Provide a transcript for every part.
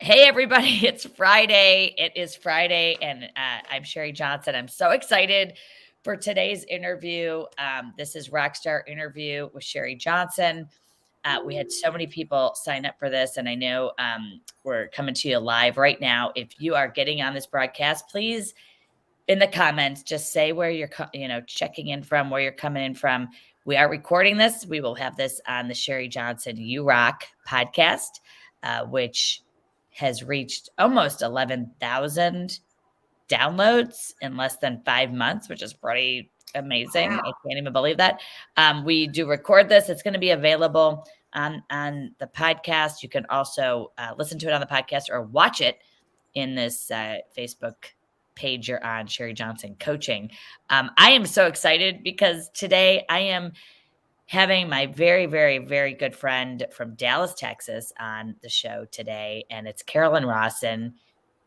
Hey, everybody, it's Friday. It is Friday, and I'm Sherri Johnson. I'm so excited for today's interview. This is Rockstar Interview with Sherri Johnson. We had so many people sign up for this, and I know we're coming to you live right now. If you are getting on this broadcast, please, in the comments, just say where you're, checking in from, where you're coming in from. We are recording this. We will have this on the Sherri Johnson You Rock podcast, which has reached almost 11,000 downloads in less than 5 months, which is pretty amazing. Wow. I can't even believe that. We do record this. It's going to be available on the podcast. You can also listen to it on the podcast or watch it in this Facebook page you're on, Sherri Johnson Coaching. I am so excited because today I am having my very, very, very good friend from Dallas, Texas on the show today, and it's Carolyn Rosson.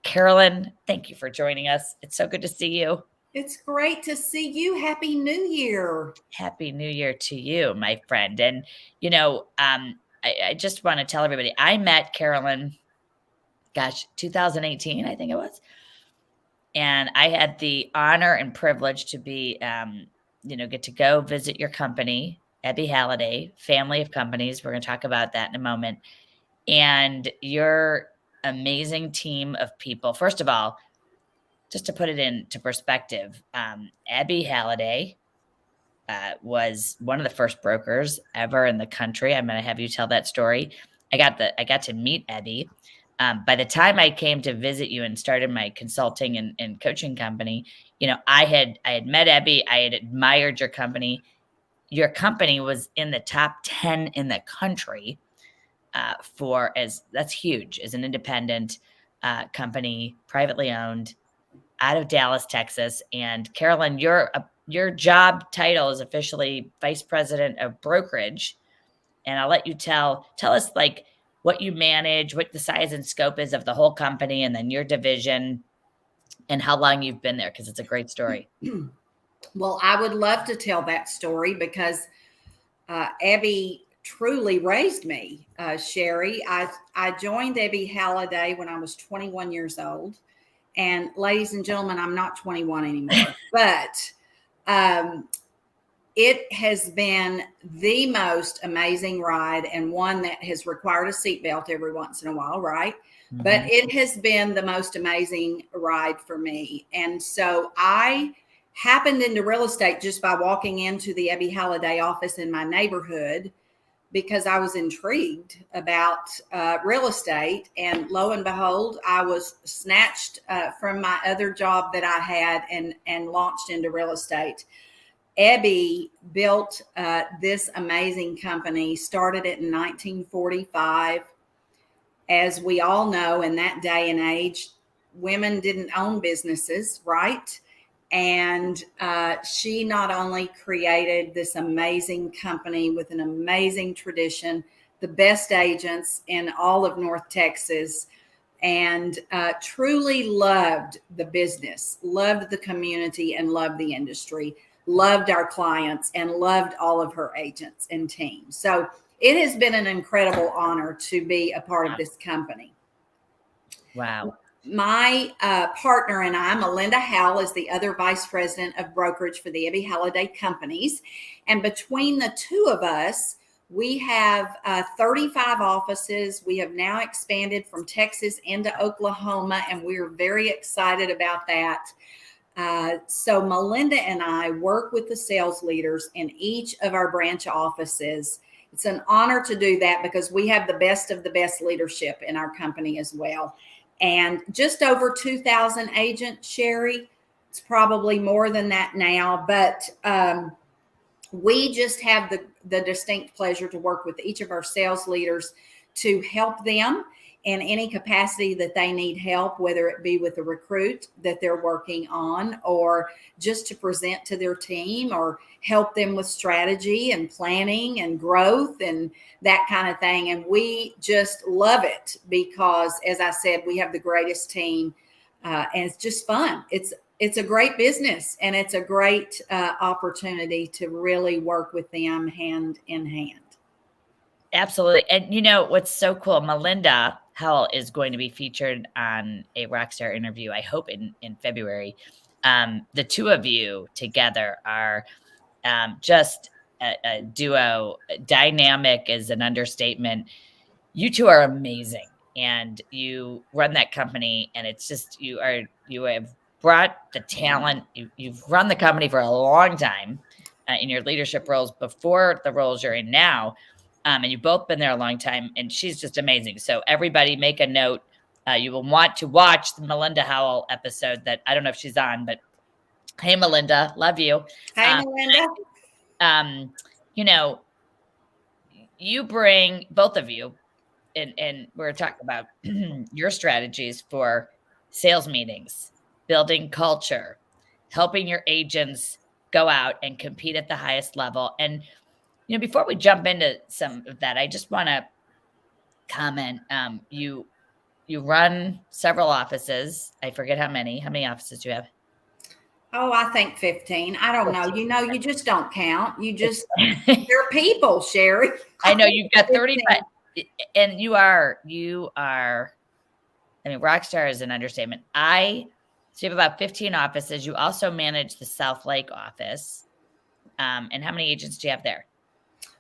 Carolyn, thank you for joining us. It's so good to see you. It's great to see you. Happy New Year. Happy New Year to you, my friend. And, I just want to tell everybody, I met Carolyn, 2018, I think it was. And I had the honor and privilege to be, get to go visit your company, Ebby Halliday, family of companies. We're going to talk about that in a moment. And your amazing team of people. First of all, just to put it into perspective, Ebby Halliday was one of the first brokers ever in the country. I'm going to have you tell that story. I got to meet Ebby. By the time I came to visit you and started my consulting and coaching company, I had met Ebby. I had admired your company. Your company was in the top 10 in the country that's huge, as an independent company, privately owned, out of Dallas, Texas. And Carolyn, your job title is officially Vice President of Brokerage. And I'll let you tell us like what you manage, what the size and scope is of the whole company, and then your division and how long you've been there, because it's a great story. Well, I would love to tell that story because Ebby truly raised me, Sherri. I joined Ebby Halliday when I was 21 years old. And ladies and gentlemen, I'm not 21 anymore, but it has been the most amazing ride, and one that has required a seatbelt every once in a while, right? Mm-hmm. But it has been the most amazing ride for me. And so I happened into real estate just by walking into the Ebby Halliday office in my neighborhood, because I was intrigued about real estate. And lo and behold, I was snatched from my other job that I had and launched into real estate. Ebby built this amazing company, started it in 1945. As we all know, in that day and age, women didn't own businesses, right? And she not only created this amazing company with an amazing tradition, the best agents in all of North Texas, and truly loved the business, loved the community, and loved the industry, loved our clients, and loved all of her agents and team. So it has been an incredible honor to be a part of this company. Wow. My partner and I, Melinda Howell, is the other vice president of brokerage for the Ebby Halliday companies. And between the two of us, we have 35 offices. We have now expanded from Texas into Oklahoma, and we are very excited about that. So Melinda and I work with the sales leaders in each of our branch offices. It's an honor to do that because we have the best of the best leadership in our company as well. And just over 2,000 agents, Sherri. It's probably more than that now, but we just have the distinct pleasure to work with each of our sales leaders to help them in any capacity that they need help, whether it be with a recruit that they're working on, or just to present to their team, or help them with strategy and planning and growth and that kind of thing. And we just love it because, as I said, we have the greatest team, and it's just fun. It's a great business, and it's a great opportunity to really work with them hand in hand. Absolutely. And you know what's so cool, Melinda Howell is going to be featured on a Rockstar interview, I hope in February. The two of you together are just a duo. Dynamic is an understatement. You two are amazing, and you run that company, and it's just you have brought the talent. You've run the company for a long time in your leadership roles before the roles you're in now, and you've both been there a long time. And she's just amazing. So everybody, make a note. You will want to watch the Melinda Howell episode that I don't know if she's on, but hey, Melinda, love you. Hey, Melinda. You know, you bring both of you, and we're talking about your strategies for sales meetings, building culture, helping your agents go out and compete at the highest level. And, before we jump into some of that, I just want to comment. You run several offices. I forget how many. How many offices do you have? Oh, I think 15. I don't know. You just don't count. They're people, Sherri. I know you've got 35, and you are, I mean, Rockstar is an understatement. So you have about 15 offices. You also manage the South Lake office. And how many agents do you have there?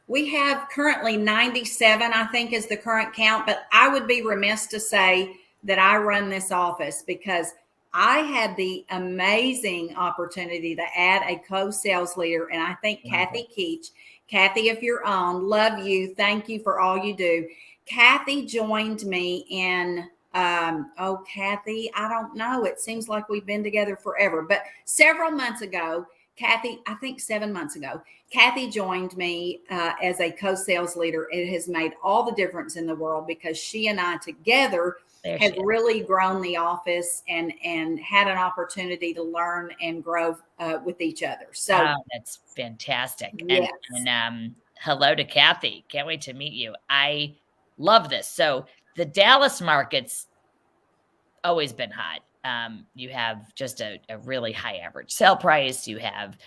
We have currently 97, I think is the current count, but I would be remiss to say that I run this office because I had the amazing opportunity to add a co-sales leader. And I think Kathy Keach, Kathy, if you're on, love you. Thank you for all you do. Kathy joined me in, Kathy, I don't know. It seems like we've been together forever, but several months ago, Kathy, I think 7 months ago, Kathy joined me as a co-sales leader. It has made all the difference in the world because she and I together have really grown the office and had an opportunity to learn and grow with each other. So that's fantastic. Yes. And hello to Kathy. Can't wait to meet you. I love this. So the Dallas market's always been hot. You have just a really high average sale price. You have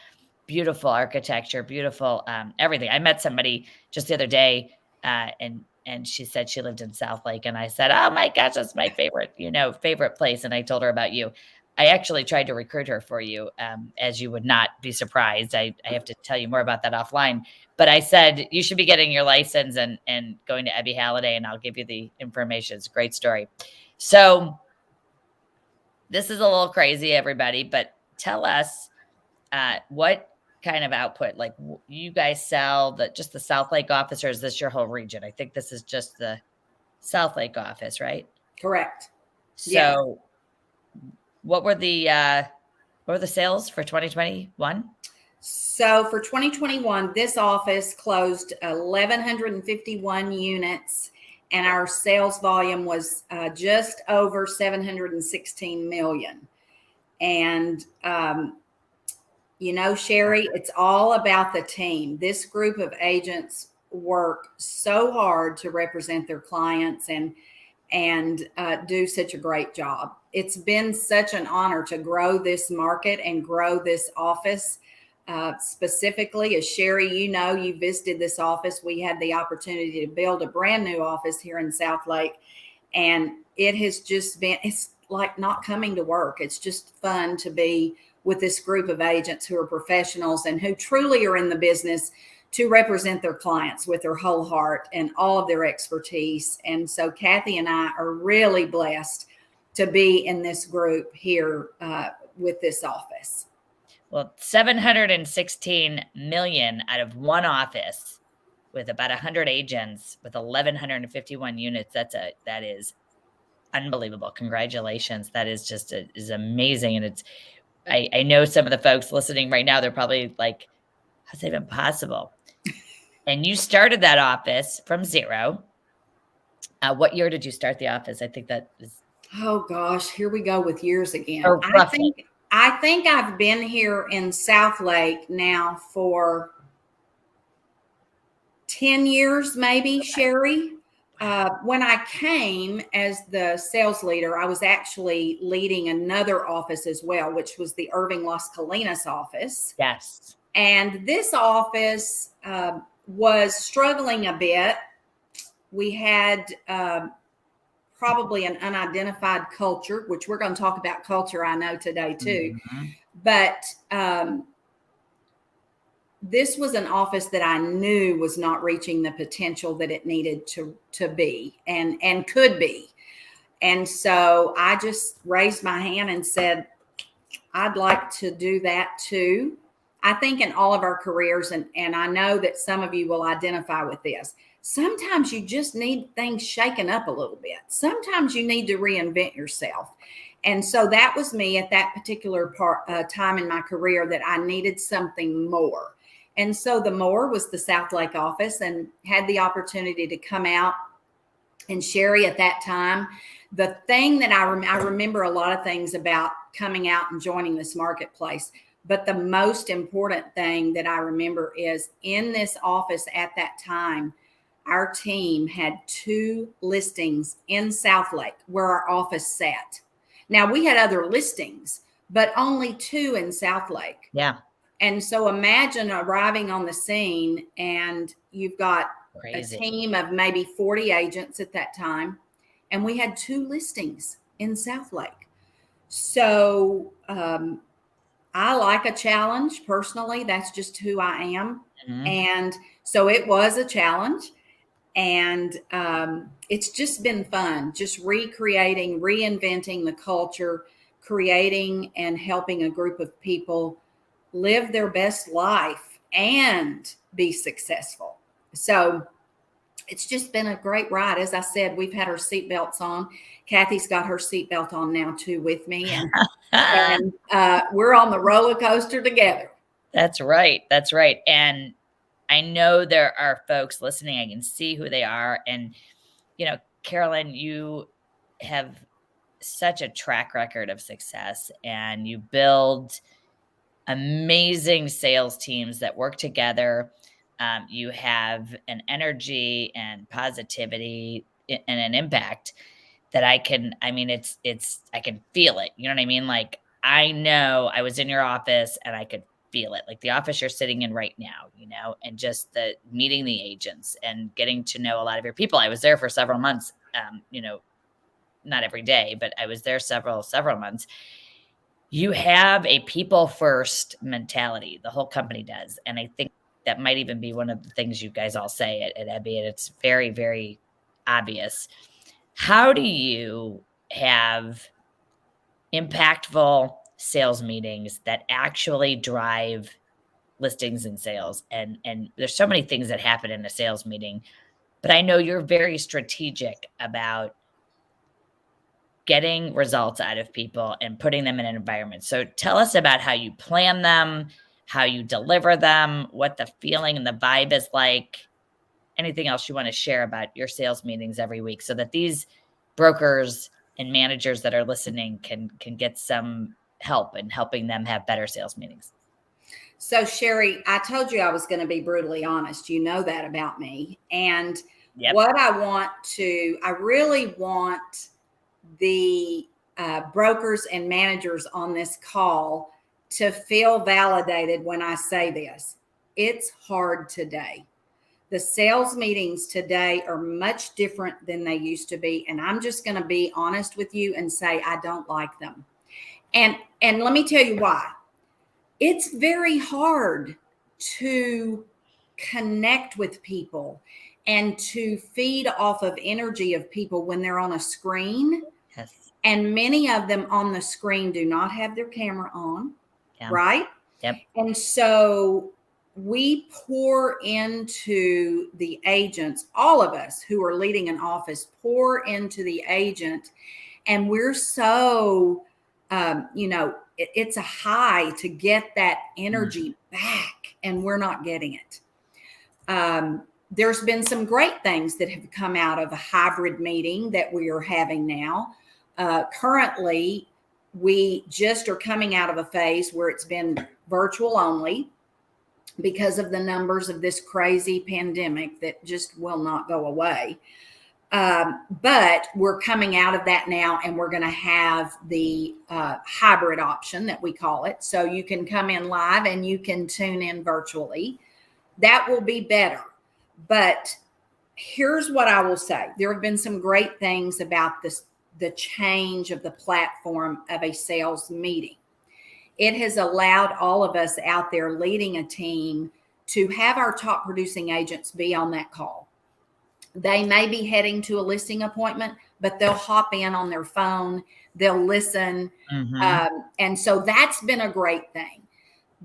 beautiful architecture, beautiful everything. I met somebody just the other day, and she said she lived in South Lake, and I said, "Oh my gosh, that's my favorite place." And I told her about you. I actually tried to recruit her for you, as you would not be surprised. I have to tell you more about that offline. But I said you should be getting your license and going to Ebby Halliday, and I'll give you the information. It's a great story. So this is a little crazy, everybody, but tell us what kind of output, like you guys sell just the South Lake office, or is this your whole region? I think this is just the South Lake office, right? Correct. So yeah. What were the sales for 2021? So for 2021, this office closed 1,151 units, and our sales volume was just over 716 million. And, Sherri, it's all about the team. This group of agents work so hard to represent their clients and do such a great job. It's been such an honor to grow this market and grow this office. Specifically, as Sherri, you visited this office. We had the opportunity to build a brand new office here in South Lake, and it has just been, it's like not coming to work. It's just fun to be with this group of agents who are professionals and who truly are in the business to represent their clients with their whole heart and all of their expertise. And so Kathy and I are really blessed to be in this group here with this office. Well, 716 million out of one office with about 100 agents with 1,151 units. That is unbelievable. Congratulations. That is just is amazing. And I know some of the folks listening right now, they're probably like, how's that even possible? And you started that office from zero. What year did you start the office? I think that is. Oh gosh, here we go with years again. I think I've been here in South Lake now for 10 years, maybe, Sherri. When I came as the sales leader, I was actually leading another office as well, which was the Irving Las Colinas office. Yes. And this office was struggling a bit. We had probably an unidentified culture, which we're going to talk about culture, I know, today too. Mm-hmm. But this was an office that I knew was not reaching the potential that it needed to be and could be. And so I just raised my hand and said, I'd like to do that too. I think in all of our careers, and I know that some of you will identify with this, sometimes you just need things shaken up a little bit. Sometimes you need to reinvent yourself. And so that was me at that particular time in my career, that I needed something more. And so the more was the South Lake office, and had the opportunity to come out. And Sherri, at that time, the thing that I remember a lot of things about coming out and joining this marketplace, but the most important thing that I remember is in this office at that time, our team had 2 listings in South Lake where our office sat. Now, we had other listings, but only 2 in South Lake. Yeah. And so imagine arriving on the scene and you've got Crazy. a team of maybe 40 agents at that time. And we had 2 listings in South Lake. So I like a challenge personally. That's just who I am. Mm-hmm. And so it was a challenge. And it's just been fun, just recreating, reinventing the culture, creating and helping a group of people live their best life and be successful. So it's just been a great ride. As I said, we've had our seatbelts on. Kathy's got her seatbelt on now too with me. And we're on the roller coaster together. That's right. That's right. And I know there are folks listening. I can see who they are. And, Carolyn, you have such a track record of success, and you build amazing sales teams that work together. You have an energy and positivity and an impact that I can feel it. You know what I mean? Like, I know I was in your office and I could feel it, like the office you're sitting in right now, and just the meeting the agents and getting to know a lot of your people. I was there for several months, not every day, but I was there several months. You have a people first mentality. The whole company does. And I think that might even be one of the things you guys all say at Ebby. And it's very, very obvious. How do you have impactful sales meetings that actually drive listings and sales? And there's so many things that happen in a sales meeting, but I know you're very strategic about getting results out of people and putting them in an environment. So tell us about how you plan them, how you deliver them, what the feeling and the vibe is like. Anything else you want to share about your sales meetings every week, so that these brokers and managers that are listening can get some help in helping them have better sales meetings. So Sherri, I told you I was going to be brutally honest. You know that about me. And what I really want the brokers and managers on this call to feel validated when I say this. It's hard today. The sales meetings today are much different than they used to be. And I'm just going to be honest with you and say, I don't like them. And let me tell you why. It's very hard to connect with people and to feed off of energy of people when they're on a screen. Yes. And many of them on the screen do not have their camera on, right? Yep. And so we pour into the agents, all of us who are leading an office, pour into the agent. And we're so, it's a high to get that energy back, and we're not getting it. There's been some great things that have come out of a hybrid meeting that we are having now. Currently, we just are coming out of a phase where it's been virtual only because of the numbers of this crazy pandemic that just will not go away. But we're coming out of that now, and we're going to have the hybrid option that we call it. So you can come in live and you can tune in virtually. That will be better. But here's what I will say. There have been some great things about this, the change of the platform of a sales meeting. It has allowed all of us out there leading a team to have our top producing agents be on that call. They may be heading to a listing appointment, but they'll hop in on their phone, they'll listen. And so that's been a great thing.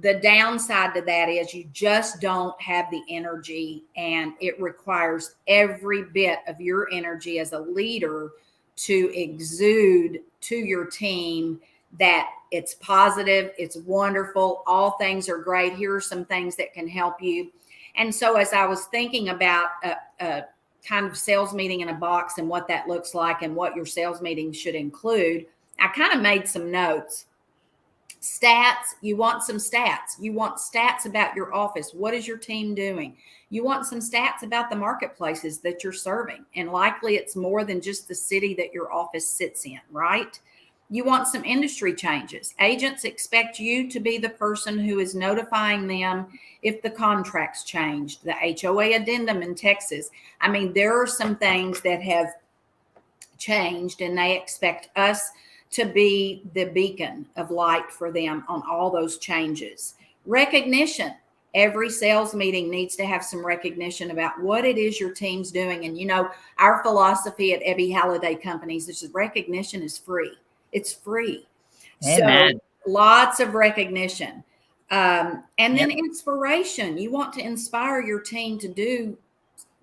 The downside to that is you just don't have the energy, and it requires every bit of your energy as a leader to exude to your team that it's positive, it's wonderful, all things are great. Here are some things that can help you. And so as I was thinking about a kind of sales meeting in a box and what that looks like and what your sales meeting should include, I kind of made some notes. Stats, you want some stats. You want stats about your office. What is your team doing? You want some stats about the marketplaces that you're serving. And likely it's more than just the city that your office sits in, right? You want some industry changes. Agents expect you to be the person who is notifying them if the contracts changed, the HOA addendum in Texas. I mean, there are some things that have changed, and they expect us to be the beacon of light for them on all those changes. Recognition. Every sales meeting needs to have some recognition about what it is your team's doing. And, you know, our philosophy at Ebby Halliday Companies is recognition is free. It's free. Amen. So lots of recognition. And then inspiration. You want to inspire your team to do,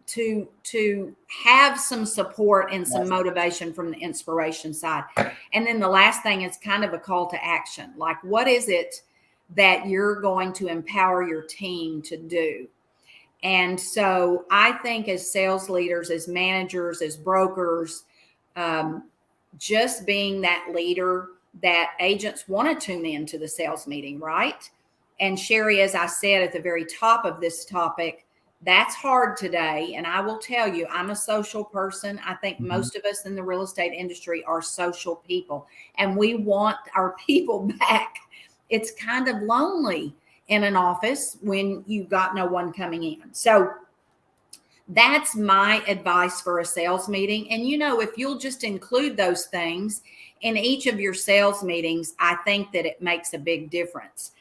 to have some support and some motivation from the inspiration side. And then the last thing is kind of a call to action. Like, what is it that you're going to empower your team to do? And so I think as sales leaders, as managers, as brokers, just being that leader that agents want to tune into the sales meeting, right? And Sherri, as I said at the very top of this topic, that's hard today. And I will tell you, I'm a social person. I think most of us in the real estate industry are social people, and we want our people back. It's kind of lonely in an office when you've got no one coming in. So that's my advice for a sales meeting. And, you know, if you'll just include those things in each of your sales meetings, I think that it makes a big difference.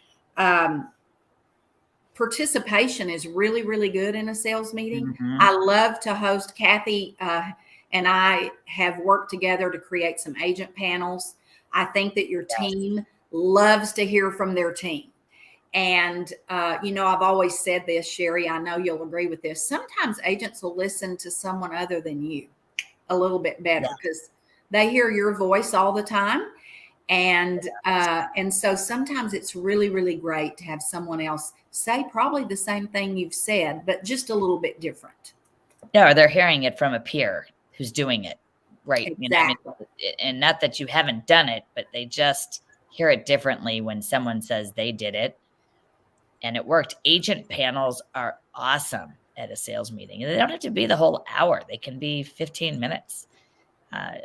Participation is really, really good in a sales meeting. I love to host. Kathy and I have worked together to create some agent panels. I think that your team loves to hear from their team. And, you know, I've always said this, Sherri, I know you'll agree with this. Sometimes agents will listen to someone other than you a little bit better because they hear your voice all the time. And so sometimes it's really, really great to have someone else say probably the same thing you've said, but just a little bit different. Yeah, or they're hearing it from a peer who's doing it, right? Exactly. You know, I mean, and not that you haven't done it, but they just hear it differently when someone says they did it and it worked. Agent panels are awesome at a sales meeting. They don't have to be the whole hour. They can be 15 minutes.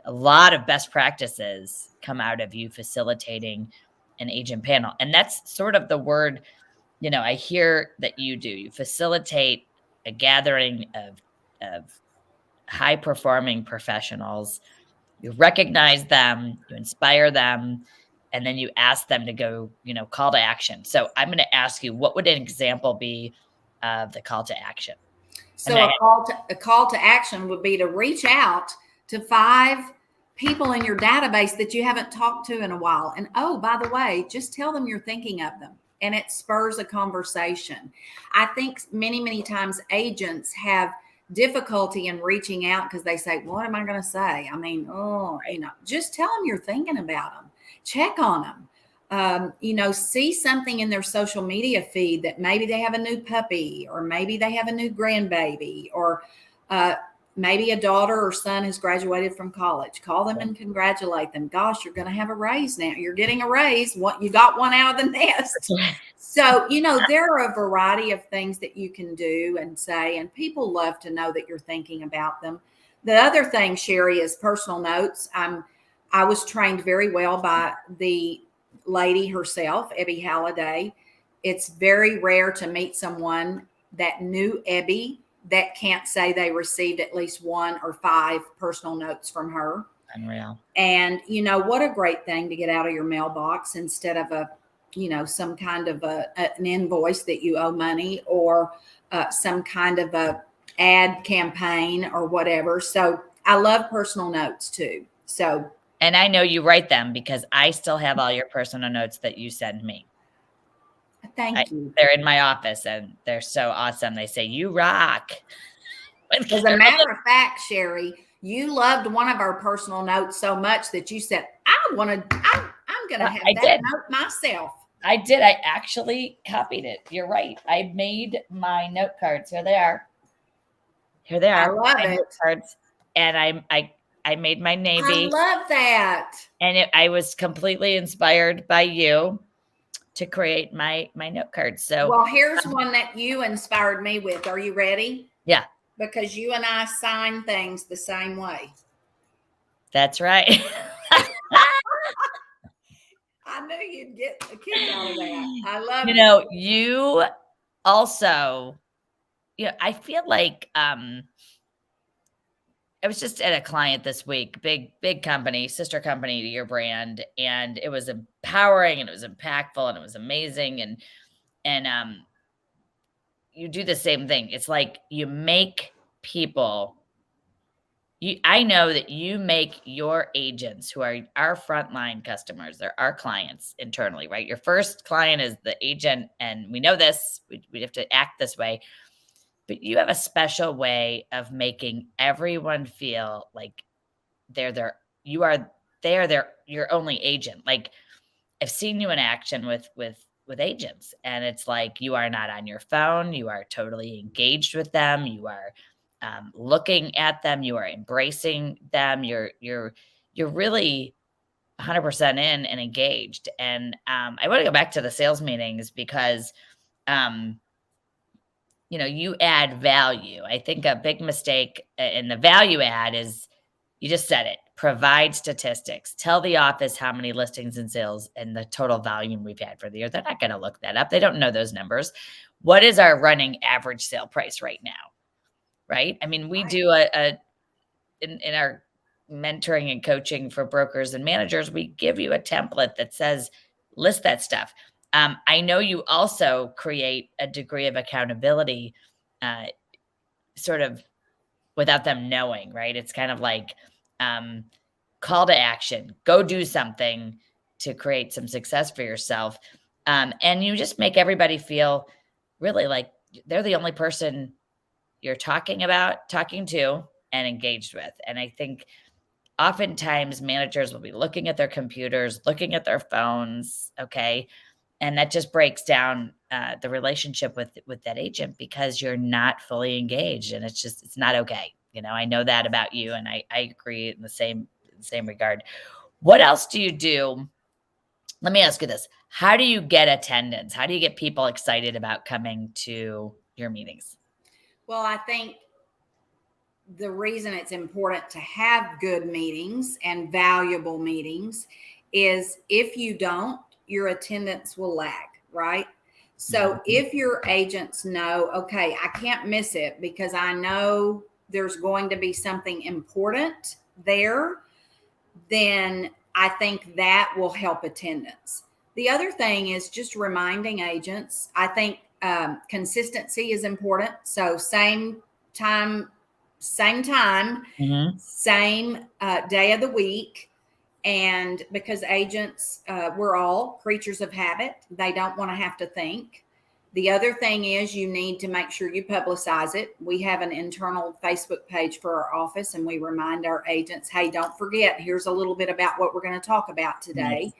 A lot of best practices come out of you facilitating an agent panel. And that's sort of the word, you know, I hear that you do. You facilitate a gathering of high performing professionals. You recognize them, you inspire them, and then you ask them to go, you know, call to action. So I'm going to ask you, what would an example be of the call to action? So a call to action would be to reach out to 5 people in your database that you haven't talked to in a while. And oh, by the way, just tell them you're thinking of them. And it spurs a conversation. I think many, many times agents have difficulty in reaching out because they say, what am I going to say? I mean, you know, just tell them you're thinking about them. Check on them. You know, see something in their social media feed that maybe they have a new puppy, or maybe they have a new grandbaby, or maybe a daughter or son has graduated from college. Call them and congratulate them. Gosh, you're going to have a raise now. You're getting a raise. You got one out of the nest. So, you know, there are a variety of things that you can do and say, and people love to know that you're thinking about them. The other thing, Sherri, is personal notes. I was trained very well by the lady herself, Ebby Halliday. It's very rare to meet someone that knew Ebby that can't say they received at least 1 or 5 personal notes from her. Unreal. And, what a great thing to get out of your mailbox instead of some kind of an invoice that you owe money, or some kind of a ad campaign or whatever. So I love personal notes too. So, and I know you write them because I still have all your personal notes that you send me. Thank you. They're in my office and they're so awesome. They say, "You rock." As a matter of fact, Sherri, you loved one of our personal notes so much that you said, I'm going to have that note myself. I did. I actually copied it. You're right. I made my note cards. Here they are. I love it. Cards. And I made my Navy. I love that. And I was completely inspired by you to create my note cards. So, well, here's one that you inspired me with. Are you ready? Yeah. Because you and I sign things the same way. That's right. I knew you'd get a kick out of that. I love it. You also, I feel like I was just at a client this week, big company, sister company to your brand, and it was empowering and it was impactful and it was amazing. And you do the same thing. It's like you make people. I know that you make your agents, who are our frontline customers, they're our clients internally, right? Your first client is the agent, and we know this. We have to act this way. But you have a special way of making everyone feel like they're your only agent. Like, I've seen you in action with agents, and it's like you are not on your phone. You are totally engaged with them. You are looking at them. You are embracing them. You're really 100% in and engaged. And I want to go back to the sales meetings because you add value. I think a big mistake in the value add is, you just said it, provide statistics. Tell the office how many listings and sales and the total volume we've had for the year. They're not going to look that up. They don't know those numbers. What is our running average sale price right now? Right? I mean, we do in our mentoring and coaching for brokers and managers, we give you a template that says, list that stuff. I know you also create a degree of accountability, sort of without them knowing, right? It's kind of like call to action, go do something to create some success for yourself. And you just make everybody feel really like they're the only person you're talking to and engaged with. And I think oftentimes managers will be looking at their computers, looking at their phones. Okay. And that just breaks down the relationship with that agent, because you're not fully engaged, and it's not okay. I know that about you, and I agree in the same regard. What else do you do? Let me ask you this. How do you get attendance? How do you get people excited about coming to your meetings? Well, I think the reason it's important to have good meetings and valuable meetings is if you don't, your attendance will lag, right? So if your agents know, okay, I can't miss it because I know there's going to be something important there, then I think that will help attendance. The other thing is just reminding agents. I think consistency is important. So same time, same day of the week. And because agents, we're all creatures of habit. They don't want to have to think. The other thing is you need to make sure you publicize it. We have an internal Facebook page for our office, and we remind our agents, hey, don't forget, here's a little bit about what we're going to talk about today.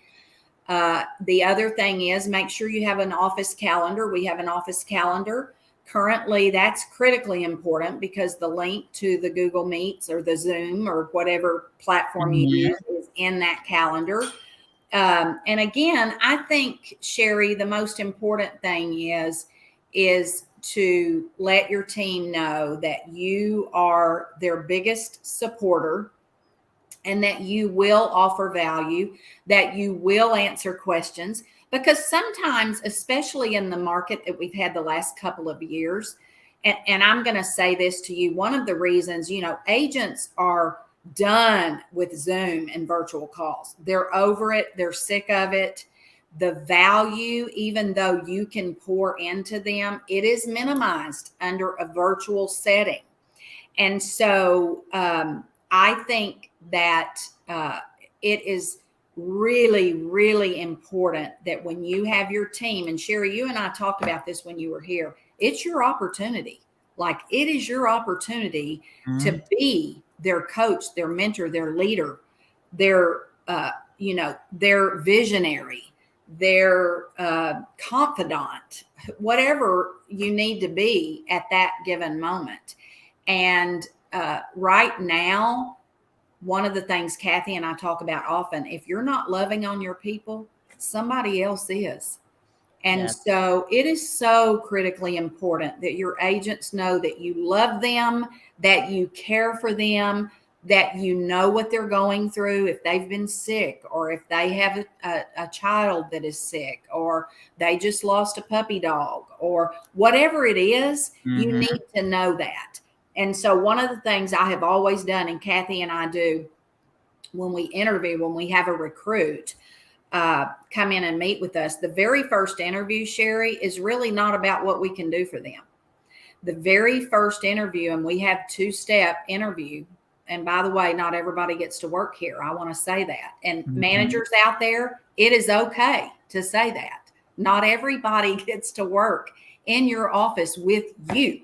Nice. The other thing is make sure you have an office calendar. We have an office calendar. Currently, that's critically important because the link to the Google Meets or the Zoom or whatever platform you use is in that calendar. And again, I think, Sherri, the most important thing is to let your team know that you are their biggest supporter, and that you will offer value, that you will answer questions. Because sometimes, especially in the market that we've had the last couple of years, and I'm going to say this to you. One of the reasons, agents are done with Zoom and virtual calls. They're over it. They're sick of it. The value, even though you can pour into them, it is minimized under a virtual setting. And so I think that it is really, really important that when you have your team, and Sherri, you and I talked about this when you were here, it's your opportunity. Like, it is your opportunity to be their coach, their mentor, their leader, their visionary, their confidant, whatever you need to be at that given moment. And right now, one of the things Kathy and I talk about often, if you're not loving on your people, somebody else is. And so it is so critically important that your agents know that you love them, that you care for them, that you know what they're going through, if they've been sick, or if they have a child that is sick, or they just lost a puppy dog, or whatever it is, you need to know that. And so one of the things I have always done, and Kathy and I do when we interview, when we have a recruit come in and meet with us, the very first interview, Sherri, is really not about what we can do for them. The very first interview, and we have 2-step interview. And by the way, not everybody gets to work here. I want to say that. And managers out there, it is okay to say that. Not everybody gets to work in your office with you.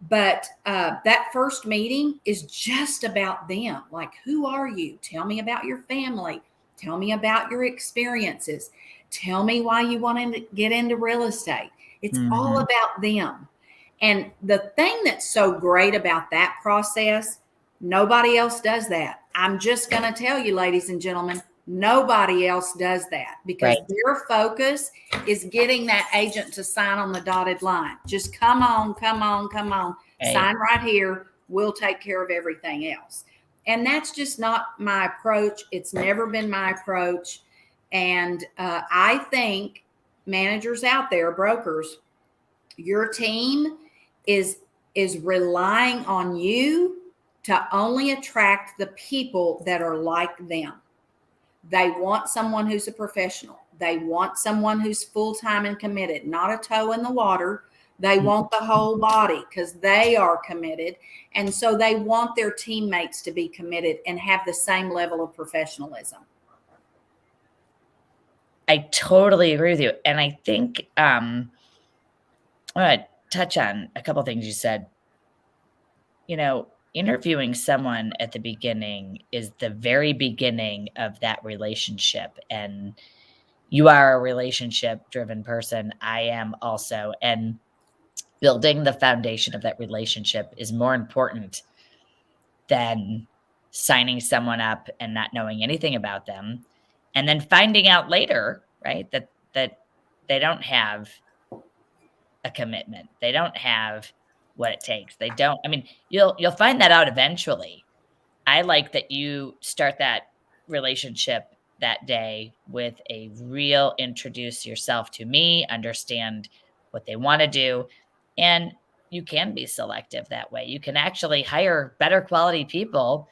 But that first meeting is just about them. Like, who are you? Tell me about your family. Tell me about your experiences. Tell me why you want to get into real estate. It's all about them. And the thing that's so great about that process, nobody else does that. I'm just going to tell you, ladies and gentlemen, nobody else does that, because their focus is getting that agent to sign on the dotted line. Just come on. Sign right here. We'll take care of everything else. And that's just not my approach. It's never been my approach. And I think managers out there, brokers, your team is relying on you to only attract the people that are like them. They want someone who's a professional. They want someone who's full-time and committed, not a toe in the water. They want the whole body because they are committed. And so they want their teammates to be committed and have the same level of professionalism. I totally agree with you. And I think I want to touch on a couple of things you said. Interviewing someone at the beginning is the very beginning of that relationship. And you are a relationship-driven person. I am also. And building the foundation of that relationship is more important than signing someone up and not knowing anything about them, and then finding out later, right, that they don't have a commitment. They don't have what it takes. They don't. I mean, you'll find that out eventually. I like that you start that relationship that day with a real introduce yourself to me, understand what they want to do, and you can be selective that way. You can actually hire better quality people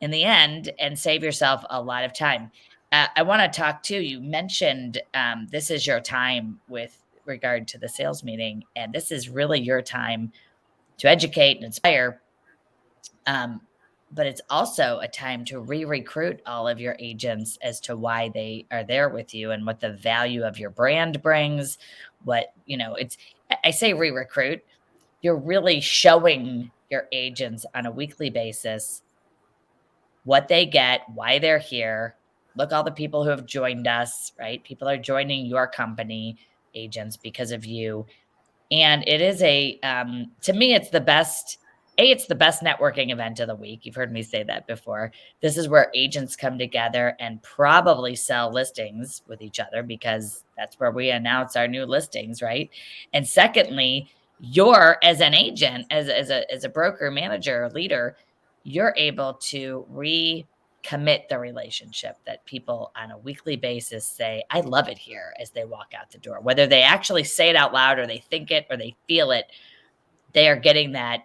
in the end and save yourself a lot of time. I want to talk too. You mentioned this is your time with regard to the sales meeting, and this is really your time to educate and inspire. But it's also a time to re-recruit all of your agents as to why they are there with you and what the value of your brand brings. I say re-recruit. You're really showing your agents on a weekly basis what they get, why they're here. Look, all the people who have joined us, right? People are joining your company, agents, because of you. And it is to me, it's the best. It's the best networking event of the week. You've heard me say that before. This is where agents come together and probably sell listings with each other, because that's where we announce our new listings, right? And secondly, you're, as an agent, as a broker, manager, leader, you're able to recommit the relationship that people on a weekly basis say, I love it here, as they walk out the door. Whether they actually say it out loud or they think it or they feel it, they are getting that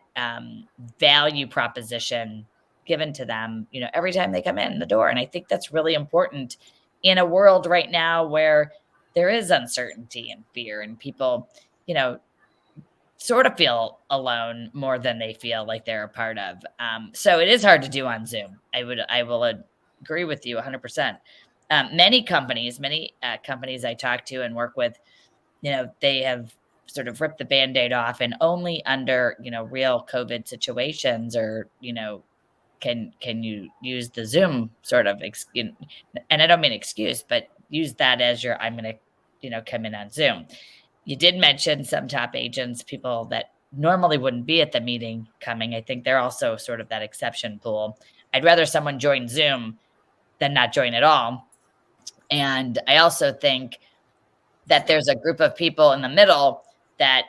value proposition given to them, every time they come in the door. And I think that's really important in a world right now where there is uncertainty and fear, and people, sort of feel alone more than they feel like they're a part of. So it is hard to do on Zoom. I will agree with you 100%. Many companies I talk to and work with, they have sort of ripped the Band-Aid off, and only under, real COVID situations, or, can you use the Zoom sort of, and I don't mean excuse, but use that as your, I'm going to, come in on Zoom. You did mention some top agents, people that normally wouldn't be at the meeting coming. I think they're also sort of that exception pool. I'd rather someone join Zoom than not join at all. And I also think that there's a group of people in the middle that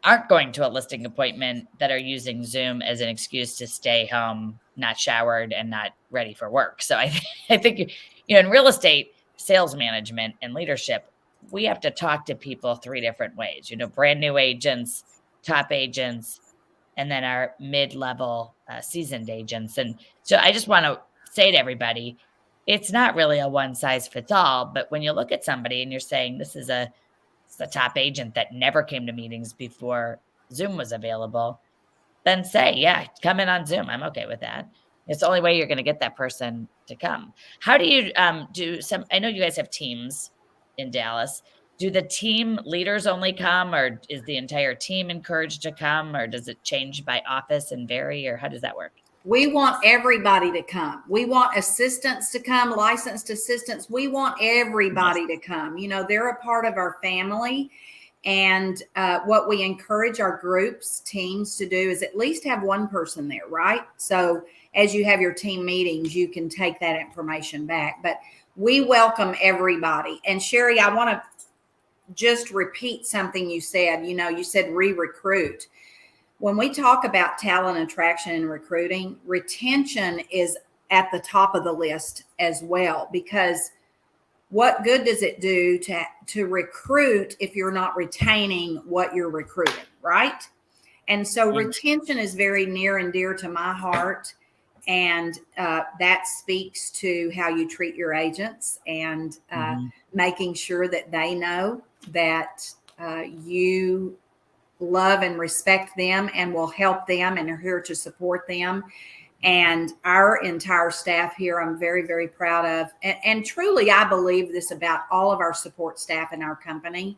aren't going to a listing appointment, that are using Zoom as an excuse to stay home, not showered and not ready for work. So I think, in real estate, sales management and leadership, we have to talk to people 3 different ways, brand new agents, top agents, and then our mid-level seasoned agents. And so I just want to say to everybody, it's not really a one size fits all, but when you look at somebody and you're saying, this is a top agent that never came to meetings before Zoom was available, then say, yeah, come in on Zoom. I'm okay with that. It's the only way you're going to get that person to come. How do you I know you guys have teams in Dallas. Do the team leaders only come, or is the entire team encouraged to come, or does it change by office and vary, or how does that work? We want everybody to come. We want assistants to come, licensed assistants. We want everybody to come. They're a part of our family. And what we encourage our groups, teams to do is at least have one person there, right? So as you have your team meetings, you can take that information back. But we welcome everybody. And Sherri, I want to just repeat something you said. You said re-recruit. When we talk about talent attraction and recruiting, retention is at the top of the list as well, because what good does it do to recruit if you're not retaining what you're recruiting, right? And so retention is very near and dear to my heart. And that speaks to how you treat your agents, and making sure that they know that you love and respect them and will help them and are here to support them. And our entire staff here, I'm very, very proud of. And truly, I believe this about all of our support staff in our company.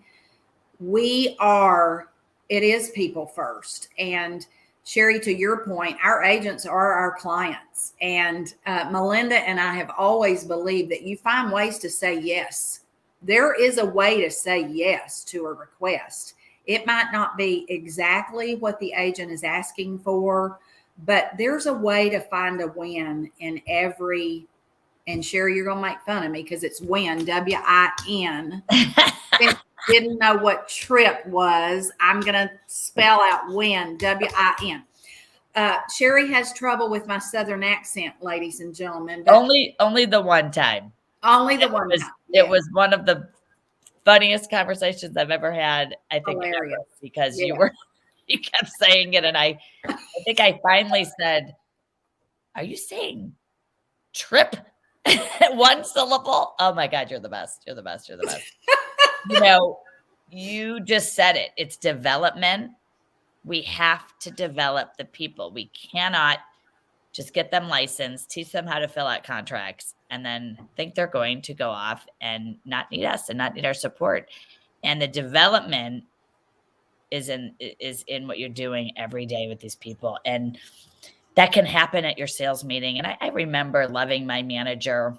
It is people first. And Sherri, to your point, our agents are our clients. And Melinda and I have always believed that you find ways to say yes. There is a way to say yes to a request. It might not be exactly what the agent is asking for, but there's a way to find a win in every, and Sherri, you're going to make fun of me because it's win, W-I-N. Didn't know what trip was. I'm going to spell out win, W-I-N. Sherri has trouble with my Southern accent, ladies and gentlemen. Only the one time. Only the one time. It was one of the funniest conversations I've ever had. I think hilarious. Because you kept saying it, and I think I finally said, "Are you saying trip?" One syllable. Oh my God, you're the best. You're the best. You're the best. You just said it. It's development. We have to develop the people. We cannot just get them licensed, teach them how to fill out contracts, and then think they're going to go off and not need us and not need our support. And the development is in what you're doing every day with these people. And that can happen at your sales meeting. And I remember loving my manager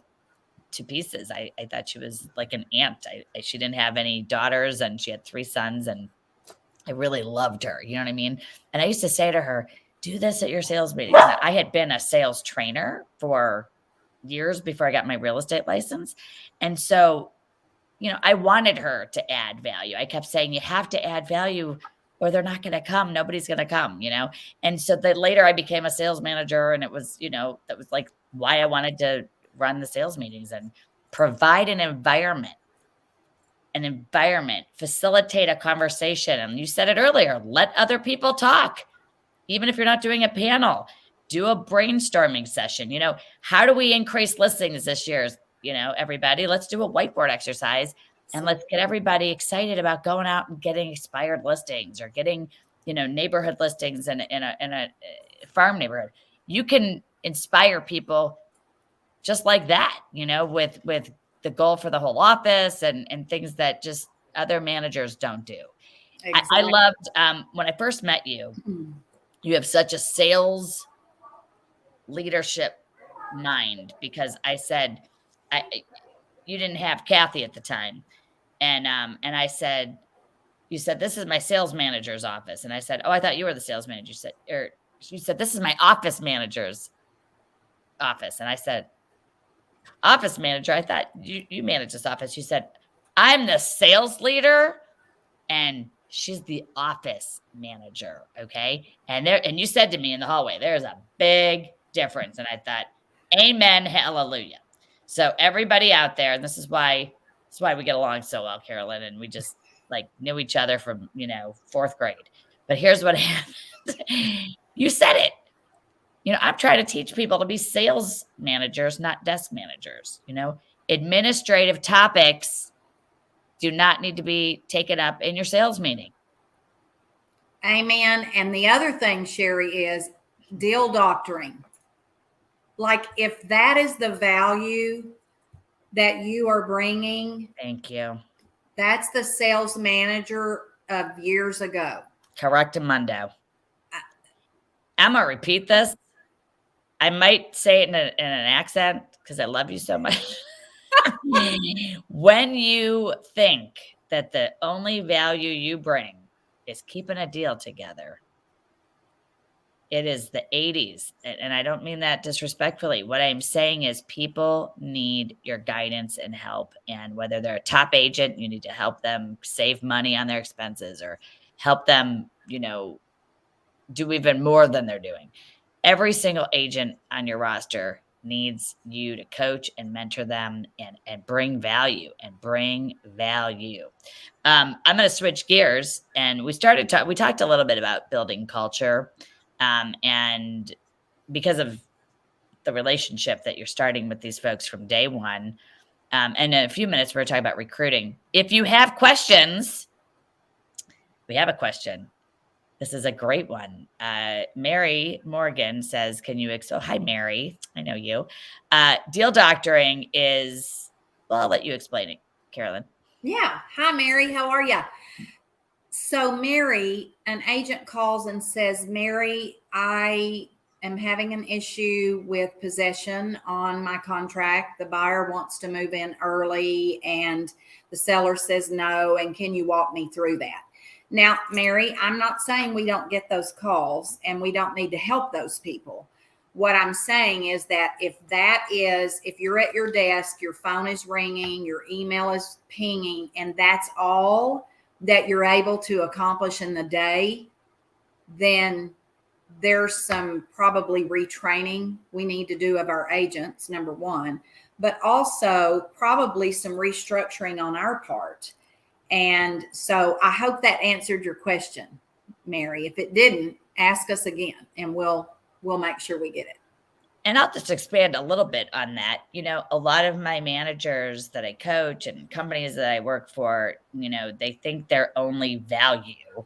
to pieces. I thought she was like an aunt. She didn't have any daughters, and she had 3 sons, and I really loved her. You know what I mean? And I used to say to her, do this at your sales meetings. I had been a sales trainer for years before I got my real estate license. And so, I wanted her to add value. I kept saying, you have to add value or they're not going to come. Nobody's going to come, And so that later I became a sales manager, and it was, that was like why I wanted to run the sales meetings and provide an environment an environment, facilitate a conversation. And you said it earlier, let other people talk. Even if you're not doing a panel, do a brainstorming session. How do we increase listings this year? Everybody, let's do a whiteboard exercise and let's get everybody excited about going out and getting expired listings or getting, neighborhood listings in a farm neighborhood. You can inspire people just like that, with the goal for the whole office and things that just other managers don't do. Exactly. I loved when I first met you. You have such a sales leadership mind, because I said, you didn't have Kathy at the time. And I said, you said, this is my sales manager's office. And I said, oh, I thought you were the sales manager. You said, this is my office manager's office. And I said, office manager? I thought you manage this office. You said, I'm the sales leader and she's the office manager. Okay. And you said to me in the hallway, there's a big difference. And I thought, amen, hallelujah. So everybody out there, and this is why we get along so well, Carolyn, and we just knew each other from, 4th grade. But here's what happened. You said it. I'm trying to teach people to be sales managers, not desk managers. Administrative topics do not need to be taken up in your sales meeting. Amen. And the other thing, Sherri, is deal doctoring. If that is the value that you are bringing. Thank you. That's the sales manager of years ago. Correctamundo. I'm going to repeat this. I might say it in an accent because I love you so much. When you think that the only value you bring is keeping a deal together, it is the 80s. And I don't mean that disrespectfully. What I'm saying is people need your guidance and help. And whether they're a top agent, you need to help them save money on their expenses or help them, do even more than they're doing. Every single agent on your roster needs you to coach and mentor them and bring value I'm going to switch gears. And we talked a little bit about building culture. And because of the relationship that you're starting with these folks from day one. And in a few minutes, we're talking about recruiting. If you have questions, we have a question. This is a great one. Mary Morgan says, hi, Mary. I know you. Deal doctoring is, well, I'll let you explain it, Carolyn. Yeah. Hi, Mary. How are you? So Mary, an agent calls and says, Mary, I am having an issue with possession on my contract. The buyer wants to move in early and the seller says no. And can you walk me through that? Now, Mary, I'm not saying we don't get those calls and we don't need to help those people. What I'm saying is that if you're at your desk, your phone is ringing, your email is pinging, and that's all that you're able to accomplish in the day, then there's some probably retraining we need to do of our agents, number one, but also probably some restructuring on our part. And so I hope that answered your question, Mary. If it didn't, ask us again and we'll make sure we get it. And I'll just expand a little bit on that. A lot of my managers that I coach and companies that I work for, they think their only value.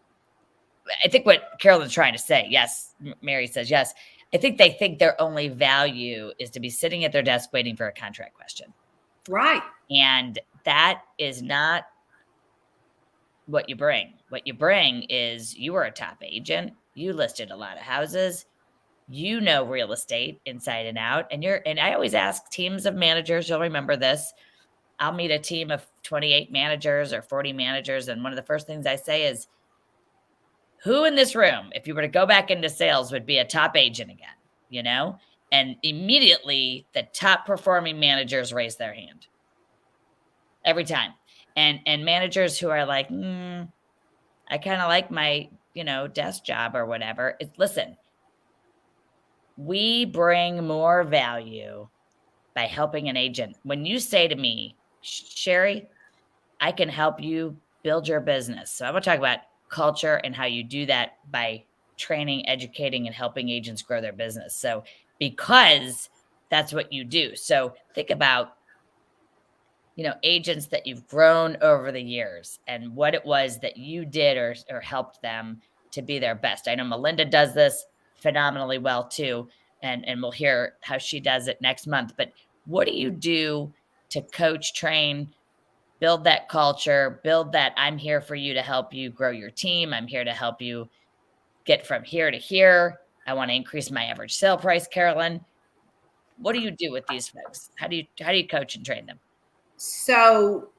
I think what Carolyn's trying to say, yes, Mary says yes. I think they think their only value is to be sitting at their desk waiting for a contract question. Right. And that is not what you bring. What you bring is you were a top agent. You listed a lot of houses. Real estate inside and out. And I always ask teams of managers, you'll remember this. I'll meet a team of 28 managers or 40 managers. And one of the first things I say is, who in this room, if you were to go back into sales, would be a top agent again, And immediately the top performing managers raise their hand every time. And managers who are like, I kind of like my, desk job or whatever. Listen, we bring more value by helping an agent. When you say to me, Sherri, I can help you build your business. So I want to talk about culture and how you do that by training, educating, and helping agents grow their business. So because that's what you do. So think about, agents that you've grown over the years and what it was that you did or helped them to be their best. I know Melinda does this phenomenally well too, and we'll hear how she does it next month. But what do you do to coach, train, build that culture, build that I'm here for you to help you grow your team. I'm here to help you get from here to here. I want to increase my average sale price, Carolyn. What do you do with these folks? How do you coach and train them? So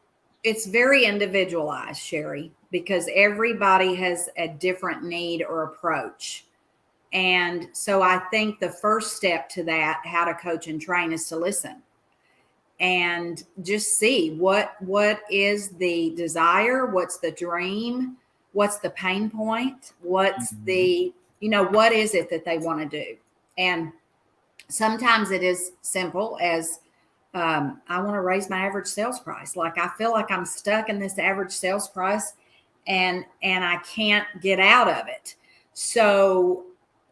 it's very individualized, Sherri, because everybody has a different need or approach. And so I think the first step to that, how to coach and train, is to listen and just see what is the desire, what's the dream, what's the pain point, what's the, what is it that they want to do. And sometimes it is simple as I want to raise my average sales price. Like I feel like I'm stuck in this average sales price and I can't get out of it. So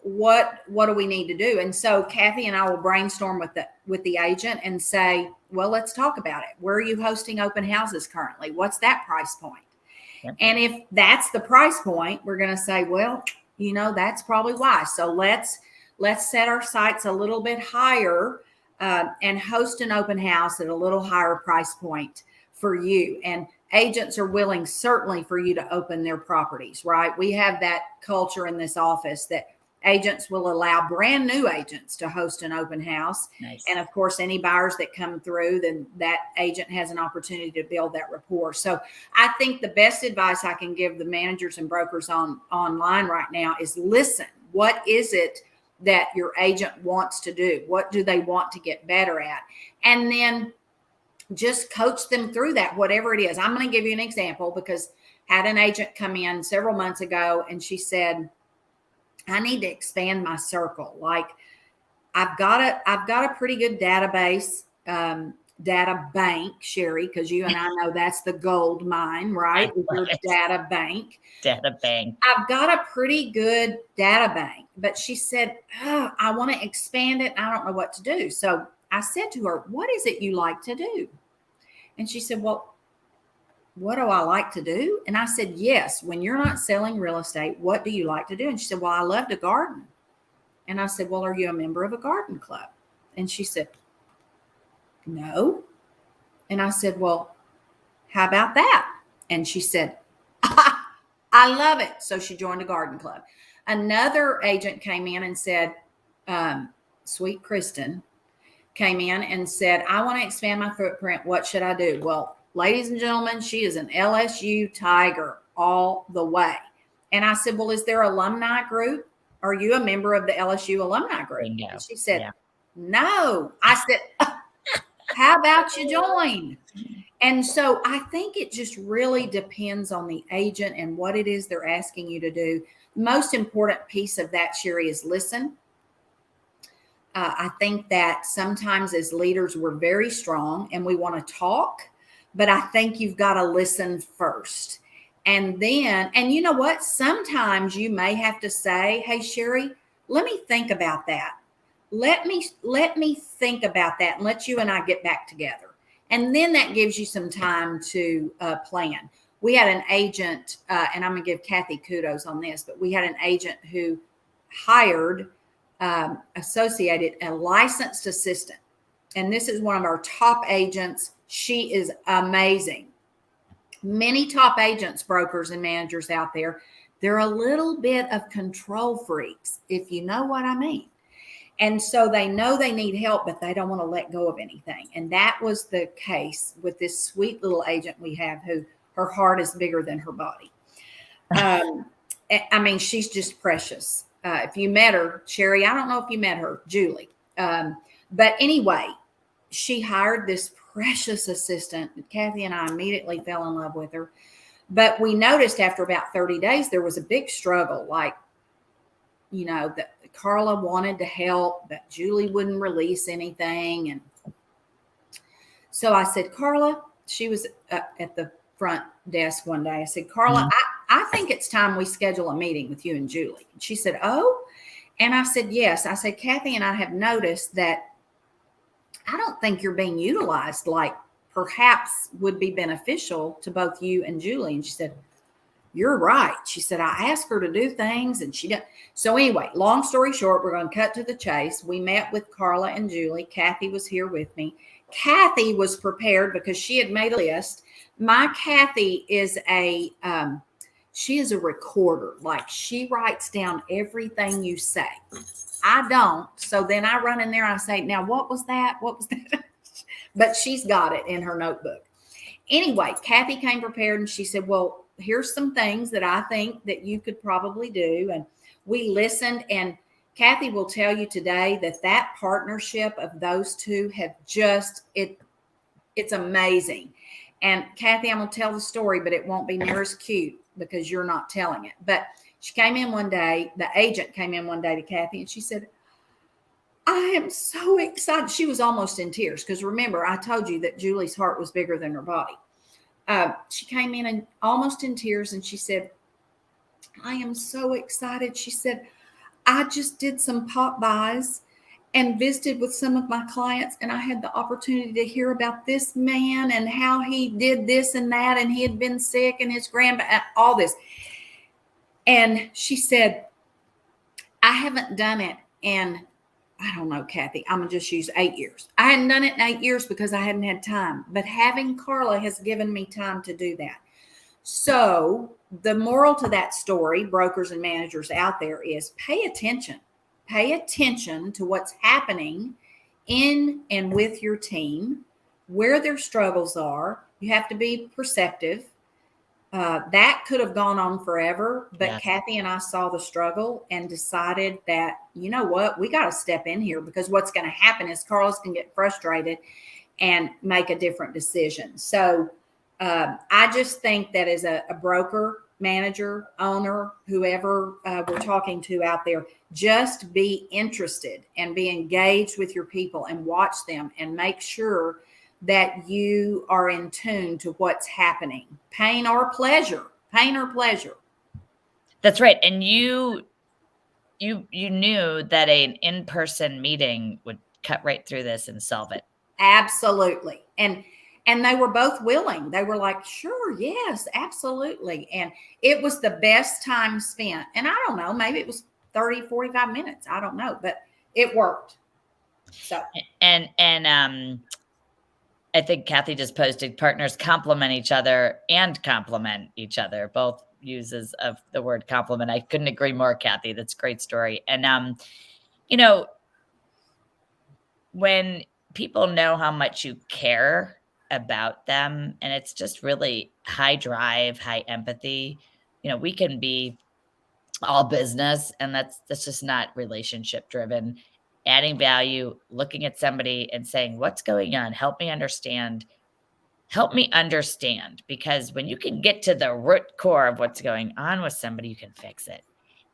what do we need to do? And so Kathy and I will brainstorm with the agent and say, well, let's talk about it. Where are you hosting open houses currently? What's that price point? Yep. And if that's the price point, we're going to say, well, that's probably why. So let's set our sights a little bit higher and host an open house at a little higher price point for you. And agents are willing, certainly, for you to open their properties, right? We have that culture in this office that agents will allow brand new agents to host an open house. Nice. And of course, any buyers that come through, then that agent has an opportunity to build that rapport. So I think the best advice I can give the managers and brokers online right now is listen. What is it that your agent wants to do? What do they want to get better at? And then just coach them through that, whatever it is. I'm going to give you an example because I had an agent come in several months ago and she said, I need to expand my circle. Like I've got a pretty good database, data bank, Sherri, because you and I know that's the gold mine, right? With your data bank. Data bank. I've got a pretty good data bank, but she said, oh, I want to expand it. I don't know what to do. So I said to her, what is it you like to do? And she said, well, what do I like to do? And I said, yes, when you're not selling real estate, what do you like to do? And she said, well, I love to garden. And I said, well, are you a member of a garden club? And she said, no. And I said, well, how about that? And she said, I love it. So she joined a garden club. Another agent came in and said, sweet Kristen came in and said, I want to expand my footprint. What should I do? Well, ladies and gentlemen, she is an LSU Tiger all the way. And I said, well, is there an alumni group? Are you a member of the LSU alumni group? And she said, no. I said, how about you join? And so I think it just really depends on the agent and what it is they're asking you to do. The most important piece of that, Sherri, is listen. I think that sometimes as leaders, we're very strong and we want to talk, but I think you've got to listen first. And then, and you know what? Sometimes you may have to say, hey, Sherri, let me think about that. Let me think about that and let you and I get back together. And then that gives you some time to plan. We had an agent, and I'm going to give Kathy kudos on this, but we had an agent who hired, associated a licensed assistant. And this is one of our top agents. She is amazing. Many top agents, brokers, and managers out there, they're a little bit of control freaks, if you know what I mean. And so they know they need help, but they don't want to let go of anything. And that was the case with this sweet little agent we have who her heart is bigger than her body. I mean, she's just precious. If you met her, Sherri, I don't know if you met her, Julie. But anyway, she hired this precious assistant. Kathy and I immediately fell in love with her. But we noticed after about 30 days, there was a big struggle. Like, you know, that Carla wanted to help, but Julie wouldn't release anything. And so I said, Carla, she was at the front desk one day. I said, Carla, I think it's time we schedule a meeting with you and Julie. And she said, oh, and I said, yes. I said, Kathy and I have noticed that I don't think you're being utilized like perhaps would be beneficial to both you and Julie. And she said, you're right. She said, I asked her to do things and she didn't. So anyway, long story short, we're going to cut to the chase. We met with Carla and Julie. Kathy was here with me. Kathy was prepared because she had made a list. My Kathy is she is a recorder. Like, she writes down everything you say. I don't. So then I run in there and I say, now, what was that? What was that? But she's got it in her notebook. Anyway, Kathy came prepared and she said, well, here's some things that I think that you could probably do. And we listened, and Kathy will tell you today that partnership of those two have it's amazing. And Kathy, I'm going to tell the story, but it won't be near as cute because you're not telling it. But she came in one day, the agent came in one day to Kathy and she said, I am so excited. She was almost in tears because remember, I told you that Julie's heart was bigger than her body. She came in and almost in tears and she said, I am so excited. She said, I just did some pop buys and visited with some of my clients, and I had the opportunity to hear about this man and how he did this and that, and he had been sick and his all this. And she said, I haven't done it in, I don't know, Kathy, I'm going to just use 8 years. I hadn't done it in 8 years because I hadn't had time, but having Carla has given me time to do that. So the moral to that story, brokers and managers out there, is pay attention. Pay attention to what's happening in and with your team, where their struggles are. You have to be perceptive. That could have gone on forever, but yeah. Kathy and I saw the struggle and decided that, you know what, we got to step in here, because what's going to happen is Carlos can get frustrated and make a different decision. So I just think that as a broker, manager, owner, whoever we're talking to out there, just be interested and be engaged with your people and watch them and make sure that you are in tune to what's happening. Pain or pleasure. That's right. And you knew that an in-person meeting would cut right through this and solve it. Absolutely. And they were both willing. They were like, sure, yes, absolutely. And it was the best time spent. And I don't know, maybe it was 30, 45 minutes. I don't know, but it worked. So, and I think Kathy just posted, partners complement each other and complement each other. Both uses of the word compliment. I couldn't agree more, Kathy. That's a great story. And, when people know how much you care about them, and it's just really high drive, high empathy, we can be all business, and that's just not relationship driven. Adding value, looking at somebody and saying, what's going on? Help me understand, because when you can get to the root core of what's going on with somebody, you can fix it.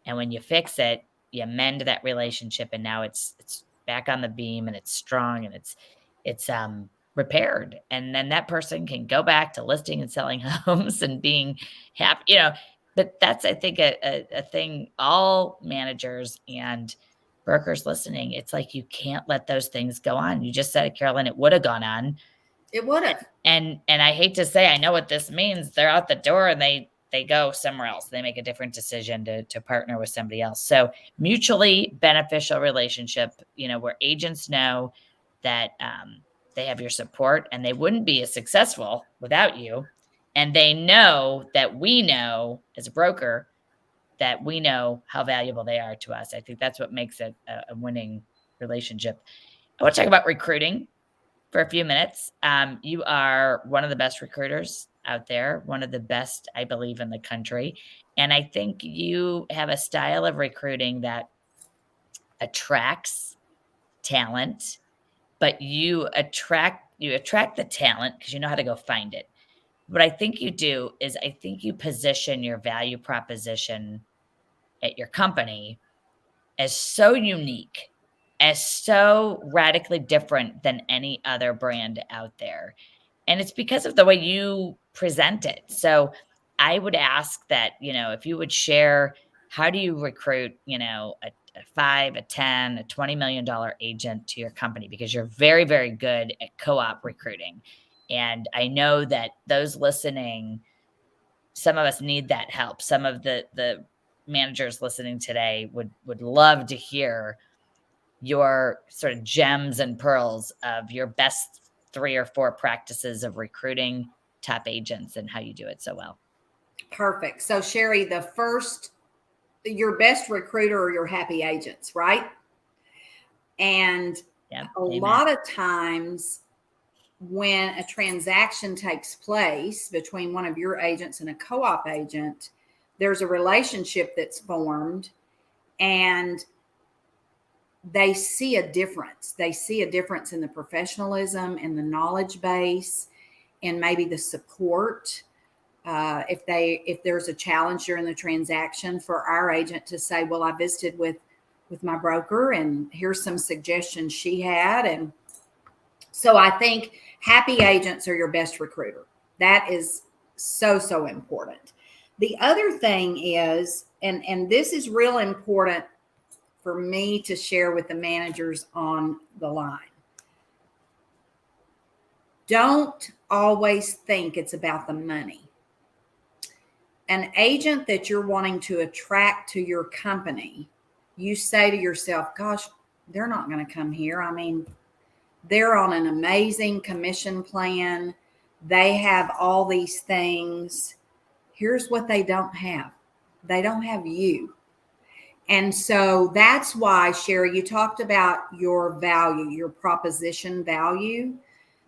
And when you fix it, you mend that relationship, and now it's back on the beam, and it's strong, and it's repaired. And then that person can go back to listing and selling homes and being happy, but that's, I think, a thing all managers and brokers listening. It's like, you can't let those things go on. You just said it, Carolyn, it would have gone on. It would have. And I hate to say, I know what this means. They're out the door and they go somewhere else. They make a different decision to partner with somebody else. So mutually beneficial relationship, where agents know that they have your support and they wouldn't be as successful without you. And they know that we know, as a broker, that we know how valuable they are to us. I think that's what makes it a winning relationship. I want to talk about recruiting for a few minutes. You are one of the best recruiters out there, one of the best, I believe, in the country. And I think you have a style of recruiting that attracts talent, but you attract the talent because you know how to go find it. What I think you do is, I think you position your value proposition at your company as so unique, as so radically different than any other brand out there. And it's because of the way you present it. So I would ask that, if you would share, how do you recruit, a 5, a 10, a $20 million agent to your company? Because you're very, very good at co-op recruiting. And I know that those listening, some of us need that help. Some of the managers listening today would love to hear your sort of gems and pearls of your best 3 or 4 practices of recruiting top agents and how you do it so well. Perfect. So Sherri, your best recruiter are your happy agents, right? And lot of times when a transaction takes place between one of your agents and a co-op agent, there's a relationship that's formed, and they see a difference. They see a difference in the professionalism and the knowledge base and maybe the support. If there's a challenge during the transaction, for our agent to say, well, I visited with my broker and here's some suggestions she had. And so I think happy agents are your best recruiter. That is so, so important. The other thing is, and this is real important for me to share with the managers on the line. Don't always think it's about the money. An agent that you're wanting to attract to your company, you say to yourself, gosh, they're not going to come here. I mean, they're on an amazing commission plan. They have all these things. Here's what they don't have. They don't have you. And so that's why, Sherri, you talked about your value, your proposition value.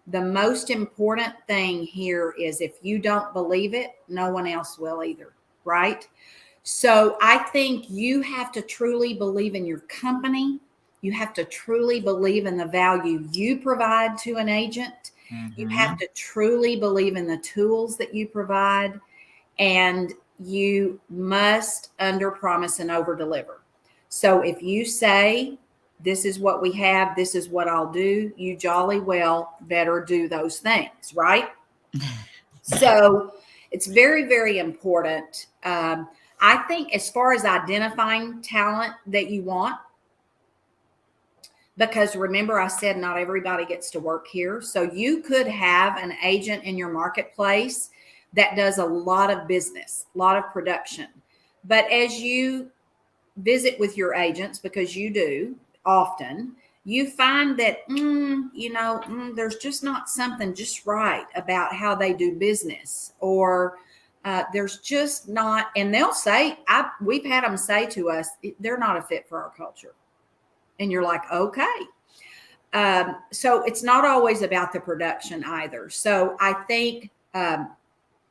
The most important thing here is if you don't believe it, no one else will either, right? So I think you have to truly believe in your company. You have to truly believe in the value you provide to an agent. Mm-hmm. You have to truly believe in the tools that you provide, and you must under promise and over deliver. So if you say, this is what we have, this is what I'll do, you jolly well better do those things, right? So it's very, very important. I think as far as identifying talent that you want, because remember I said not everybody gets to work here. So you could have an agent in your marketplace that does a lot of business, a lot of production. But as you visit with your agents, because you do often, you find that, there's just not something just right about how they do business, or there's just not, and they'll say, we've had them say to us, they're not a fit for our culture. And you're like, okay. So it's not always about the production either. So I think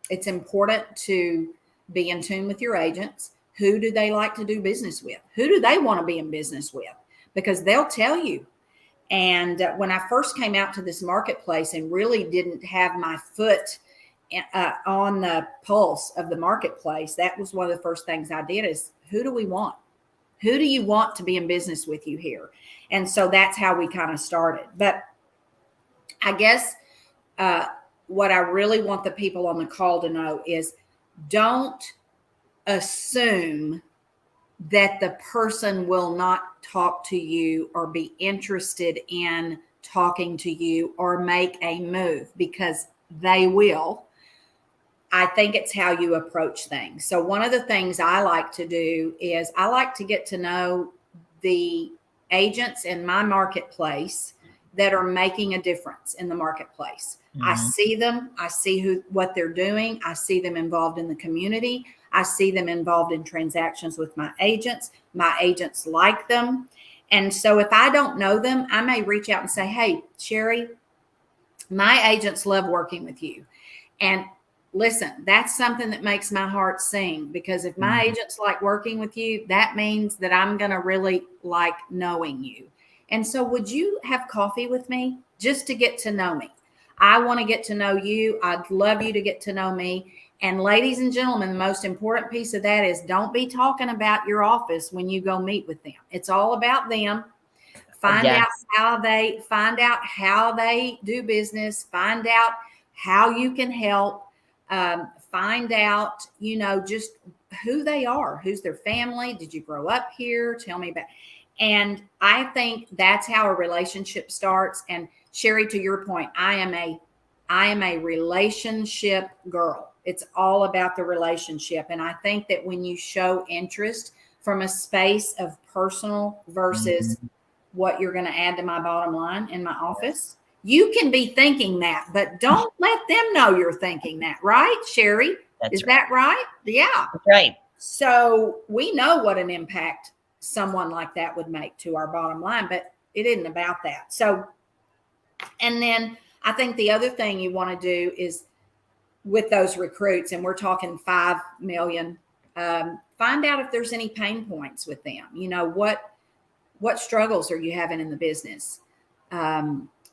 it's important to be in tune with your agents. Who do they like to do business with? Who do they want to be in business with? Because they'll tell you. And when I first came out to this marketplace and really didn't have my foot on the pulse of the marketplace, that was one of the first things I did is, who do we want? Who do you want to be in business with you here? And so that's how we kind of started. But I guess what I really want the people on the call to know is, don't assume that the person will not talk to you or be interested in talking to you or make a move, because they will. I think it's how you approach things. So one of the things I like to do is I like to get to know the agents in my marketplace that are making a difference in the marketplace. Mm-hmm. I see them. I see what they're doing. I see them involved in the community. I see them involved in transactions with my agents. My agents like them. And so if I don't know them, I may reach out and say, hey, Sherri, my agents love working with you. And listen, that's something that makes my heart sing, because if my agents like working with you, that means that I'm going to really like knowing you. And so would you have coffee with me just to get to know me? I want to get to know you. I'd love you to get to know me. And ladies and gentlemen, the most important piece of that is, don't be talking about your office when you go meet with them. It's all about them. Find out how they do business. Find out how you can help. Find out, just who they are, who's their family. Did you grow up here? Tell me about. And I think that's how a relationship starts. And Sherri, to your point, I am a relationship girl. It's all about the relationship. And I think that when you show interest from a space of personal versus what you're going to add to my bottom line in my office, you can be thinking that, but don't let them know you're thinking that, right, Sherri? Is that right? Yeah. That's right. So we know what an impact someone like that would make to our bottom line, but it isn't about that. So, and then I think the other thing you want to do is with those recruits, and we're talking 5 million, find out if there's any pain points with them. What struggles are you having in the business?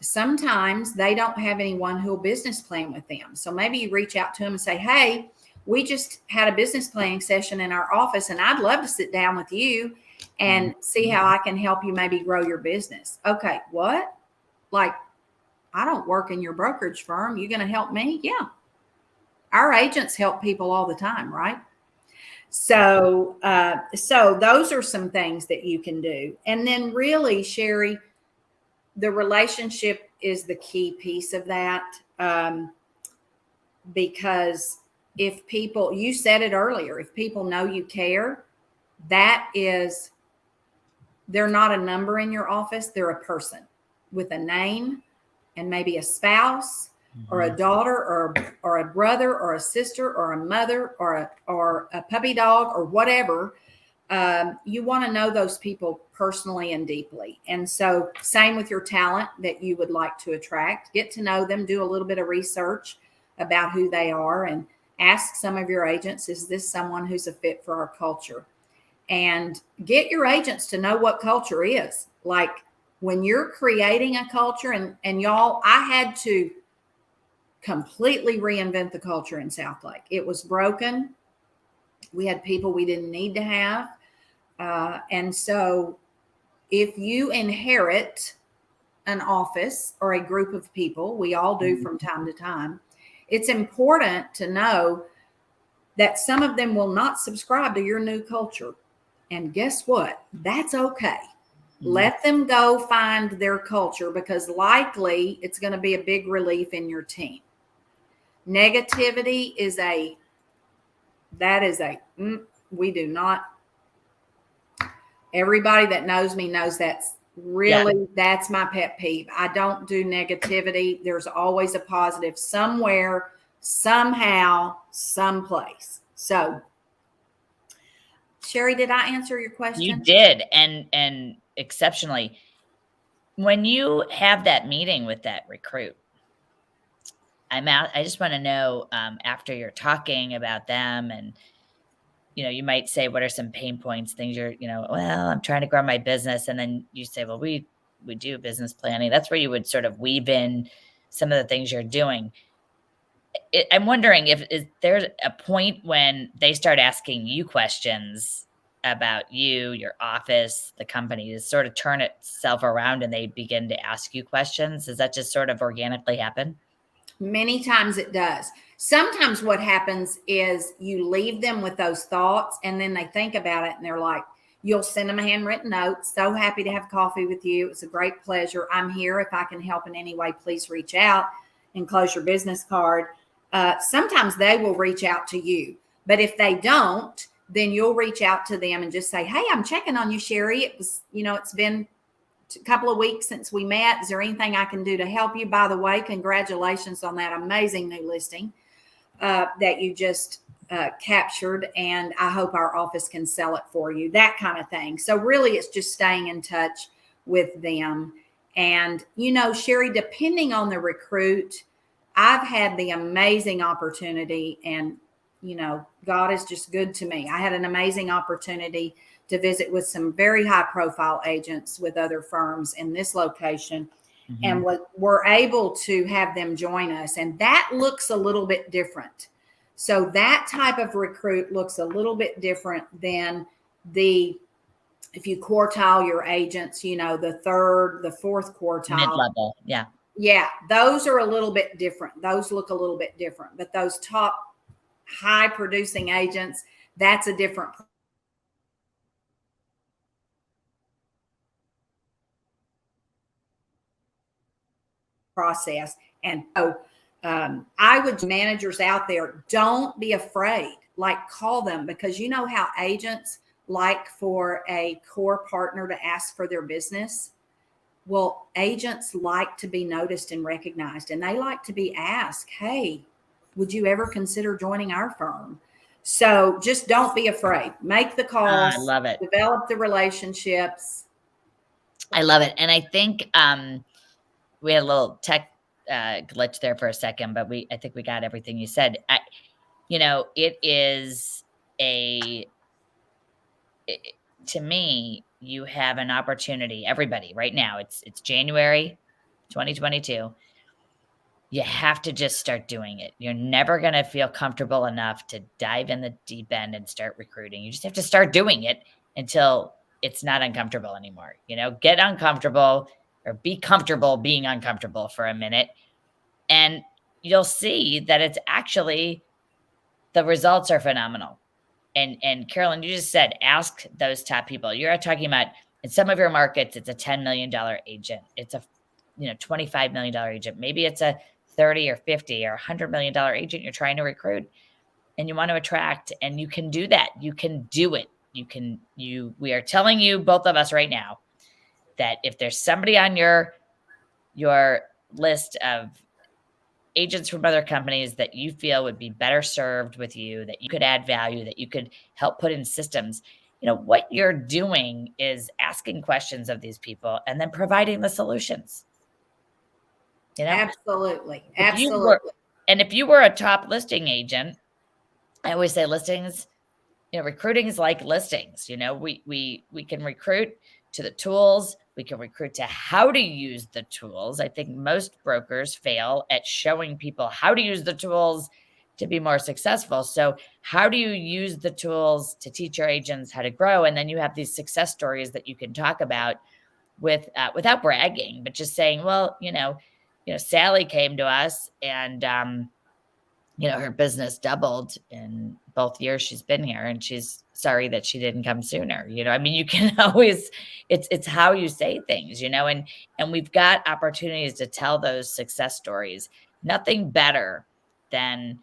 Sometimes they don't have anyone who'll business plan with them. So maybe you reach out to them and say, hey, we just had a business planning session in our office, and I'd love to sit down with you and see how I can help you maybe grow your business. Okay, what? Like, I don't work in your brokerage firm. You going to help me? Yeah. Our agents help people all the time, right? So those are some things that you can do. And then really, Sherri, the relationship is the key piece of that. Because if people, you said it earlier, if people know you care, they're not a number in your office. They're a person with a name and maybe a spouse or a daughter or a brother or a sister or a mother or a puppy dog or whatever. You want to know those people personally and deeply. And so same with your talent that you would like to attract. Get to know them, do a little bit of research about who they are, and ask some of your agents, is this someone who's a fit for our culture? And get your agents to know what culture is. Like when you're creating a culture, and y'all, I had to completely reinvent the culture in Southlake. It was broken. We had people we didn't need to have. And so if you inherit an office or a group of people, we all do from time to time, it's important to know that some of them will not subscribe to your new culture. And guess what? That's okay. Let them go find their culture, because likely it's going to be a big relief in your team. Negativity we do not. Everybody that knows me knows that's my pet peeve. I don't do negativity. There's always a positive somewhere, somehow, someplace. So, Sherri, did I answer your question? You did, and exceptionally. When you have that meeting with that recruit, I just want to know, after you're talking about them, and you might say, what are some pain points, things well, I'm trying to grow my business. And then you say, well, we do business planning. That's where you would sort of weave in some of the things you're doing. I'm wondering is there a point when they start asking you questions about you, your office, the company, to sort of turn itself around and they begin to ask you questions? Does that just sort of organically happen? Many times it does. Sometimes what happens is you leave them with those thoughts, and then they think about it and they're like, you'll send them a handwritten note. So happy to have coffee with you. It's a great pleasure. I'm here. If I can help in any way, please reach out, and close your business card. Sometimes they will reach out to you, but if they don't, then you'll reach out to them and just say, hey, I'm checking on you, Sherri. It was, it's been a couple of weeks since we met. Is there anything I can do to help you? By the way, congratulations on that amazing new listing that you just captured. And I hope our office can sell it for you, that kind of thing. So really it's just staying in touch with them. And, Sherri, depending on the recruit, I've had the amazing opportunity, and, God is just good to me. I had an amazing opportunity to visit with some very high profile agents with other firms in this location. And we're able to have them join us. And that looks a little bit different. So that type of recruit looks a little bit different than if you quartile your agents, the third, the fourth quartile. Mid-level. Yeah. Yeah, those are a little bit different. Those look a little bit different, but those top high producing agents, that's a different process. And so I would managers out there, don't be afraid. Like, call them, because you know how agents like for a core partner to ask for their business. Well, agents like to be noticed and recognized, and they like to be asked, hey, would you ever consider joining our firm? So just don't be afraid. Make the calls, I love it. develop the relationships. I love it. And I think we had a little tech glitch there for a second, but I think we got everything you said. It is to me, you have an opportunity, everybody right now, it's January 2022. You have to just start doing it. You're never going to feel comfortable enough to dive in the deep end and start recruiting. You just have to start doing it until it's not uncomfortable anymore. Get uncomfortable, or be comfortable being uncomfortable for a minute. And you'll see that it's actually, the results are phenomenal. And Carolyn, you just said, ask those top people. You're talking about, in some of your markets, it's a $10 million agent. It's a $25 million agent. Maybe it's a 30 or 50 or $100 million agent you're trying to recruit and you want to attract, and you can do that. You can do it. We are telling you, both of us right now, that if there's somebody on your list of agents from other companies that you feel would be better served with you, that you could add value, that you could help put in systems, what you're doing is asking questions of these people and then providing the solutions. Absolutely. If you were a top listing agent, I always say listings, recruiting is like listings. We can recruit to the tools. We can recruit to how to use the tools. I think most brokers fail at showing people how to use the tools to be more successful. So how do you use the tools to teach your agents how to grow? And then you have these success stories that you can talk about without bragging, but just saying, well, Sally came to us and, her business doubled in both years she's been here, and she's sorry that she didn't come sooner. You can always, it's how you say things, and we've got opportunities to tell those success stories. Nothing better than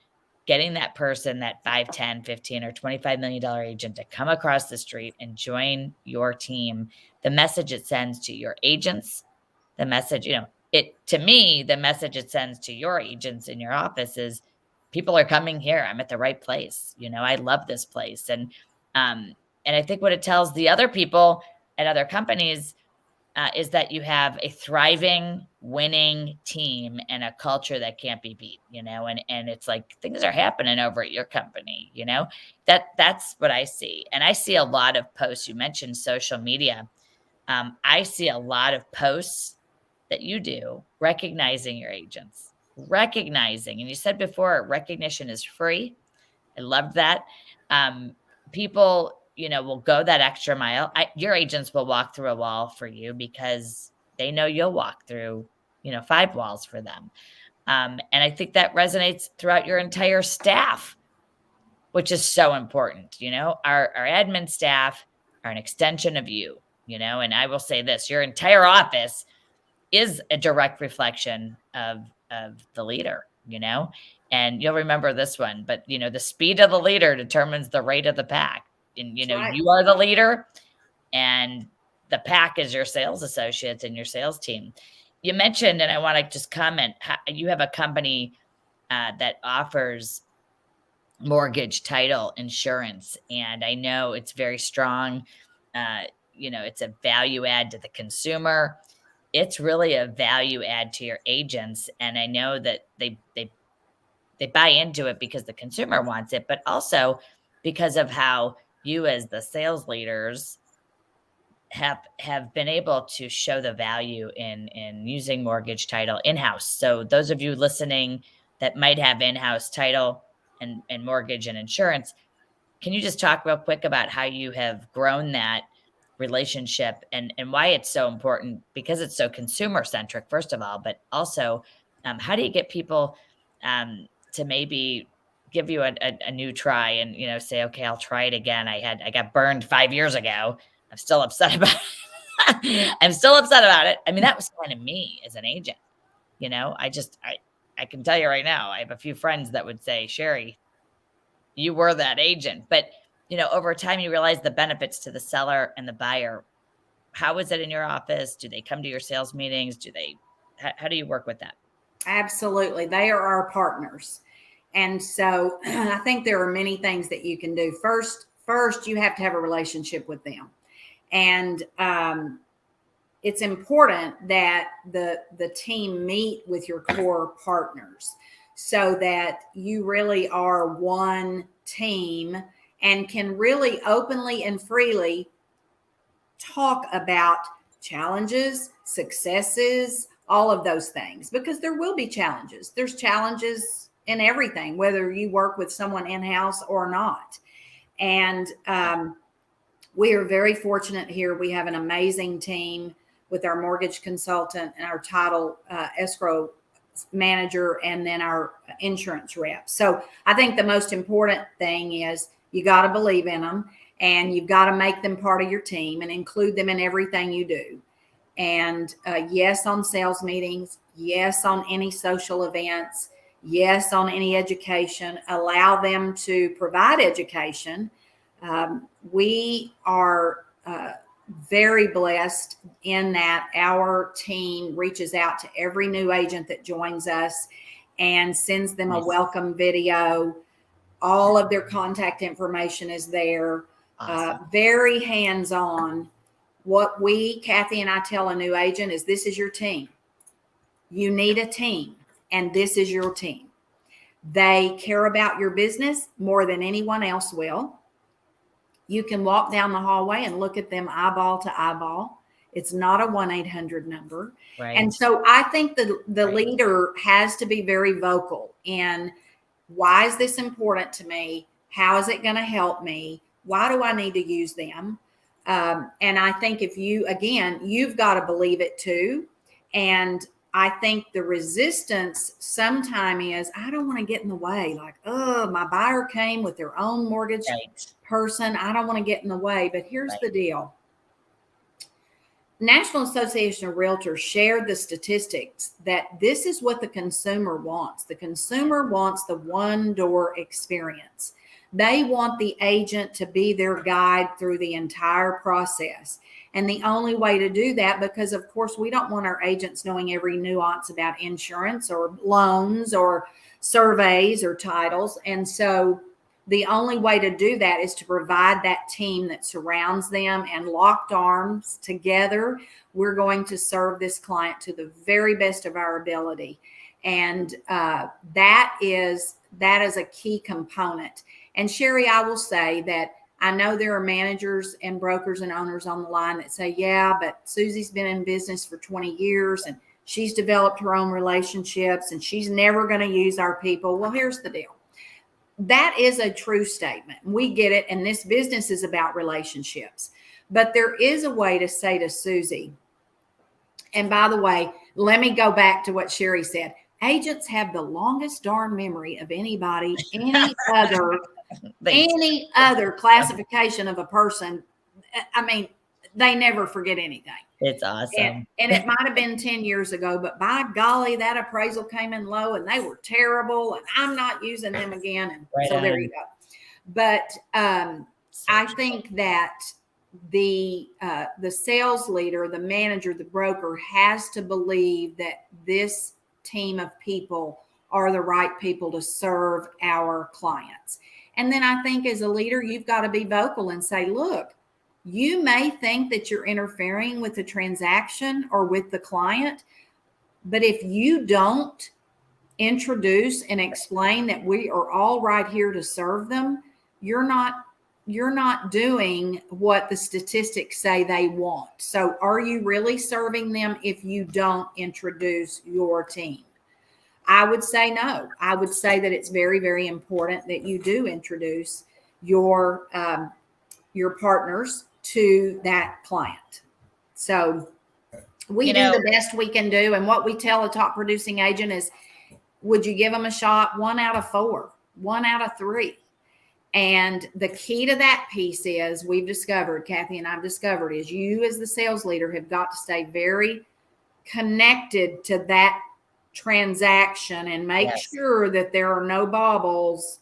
getting that person, that 5, 10, 15, or $25 million agent, to come across the street and join your team. The message it sends to your agents, the message, to me, the message it sends to your agents in your office is, people are coming here. I'm at the right place. I love this place. And I think what it tells the other people at other companies is that you have a thriving, winning team and a culture that can't be beat, and it's like, things are happening over at your company, that's what I see. And I see a lot of posts. You mentioned social media. I see a lot of posts that you do recognizing your agents. And you said before, recognition is free. I love that. People, will go that extra mile. Your agents will walk through a wall for you because they know you'll walk through, 5 walls for them. And I think that resonates throughout your entire staff, which is so important. Our admin staff are an extension of you, and I will say this, your entire office is a direct reflection of the leader, and you'll remember this one, but the speed of the leader determines the rate of the pack. And Right. You are the leader, and the pack is your sales associates and your sales team. You mentioned, and I want to just comment, you have a company that offers mortgage, title, insurance, and I know it's very strong. It's a value add to the consumer. It's really a value add to your agents. And I know that they buy into it because the consumer wants it, but also because of how you as the sales leaders have been able to show the value in using mortgage, title in-house. So those of you listening that might have in-house title and mortgage and insurance, can you just talk real quick about how you have grown that relationship and why it's so important, because it's so consumer centric, first of all, but also how do you get people to maybe give you a new try and, say, okay, I'll try it again. I got burned 5 years ago. I'm still upset about it. I'm still upset about it. I mean, that was kind of me as an agent. I can tell you right now, I have a few friends that would say, Sherri, you were that agent. But, over time, you realize the benefits to the seller and the buyer. How is it in your office? Do they come to your sales meetings? How do you work with that? Absolutely. They are our partners. And so I think there are many things that you can do. First, you have to have a relationship with them. And it's important that the team meet with your core partners so that you really are one team and can really openly and freely talk about challenges, successes, all of those things, because there will be challenges. There's challenges in everything, whether you work with someone in-house or not. And we are very fortunate here. We have an amazing team with our mortgage consultant and our title escrow manager, and then our insurance rep. So I think the most important thing is you got to believe in them, and you've got to make them part of your team and include them in everything you do. And yes, on sales meetings, yes, on any social events, yes, on any education, allow them to provide education. We are very blessed in that our team reaches out to every new agent that joins us and sends them a welcome video. All of their contact information is there. Awesome. Very hands-on. What Kathy and I tell a new agent is, this is your team. You need a team, and this is your team. They care about your business more than anyone else will. You can walk down the hallway and look at them eyeball to eyeball. It's not a 1-800 number. Right. And so I think the right. leader has to be very vocal in, why is this important to me? How is it going to help me? Why do I need to use them? And I think you've got to believe it too. And I think the resistance sometimes is, I don't want to get in the way. Like, oh, my buyer came with their own mortgage right. person. I don't want to get in the way. But here's right. the deal. National Association of Realtors shared the statistics that this is what the consumer wants. The consumer wants the one-door experience. They want the agent to be their guide through the entire process. And the only way to do that, because of course we don't want our agents knowing every nuance about insurance or loans or surveys or titles. And so the only way to do that is to provide that team that surrounds them, and locked arms together, we're going to serve this client to the very best of our ability. And that is a key component. And Sherri, I will say that I know there are managers and brokers and owners on the line that say, yeah, but Susie's been in business for 20 years and she's developed her own relationships and she's never going to use our people. Well, here's the deal. That is a true statement. We get it. And this business is about relationships. But there is a way to say to Susie, and by the way, let me go back to what Sherri said. Agents have the longest darn memory of anybody, any other classification of a person. I mean, they never forget anything. It's awesome. And it might have been 10 years ago, but by golly, that appraisal came in low and they were terrible and I'm not using them again. And right so on. There you go. But I think that the sales leader, the manager, the broker has to believe that this team of people are the right people to serve our clients. And then I think as a leader, you've got to be vocal and say, look, you may think that you're interfering with the transaction or with the client, but if you don't introduce and explain that we are all right here to serve them, you're not doing what the statistics say they want. So are you really serving them if you don't introduce your team? I would say no. I would say that it's very, very important that you do introduce your partners to that client. So we do the best we can do. And what we tell a top producing agent is, would you give them a shot? 1 out of 4, 1 out of 3. And the key to that piece is, we've discovered, Kathy and I've discovered, is you as the sales leader have got to stay very connected to that transaction and make sure that there are no bobbles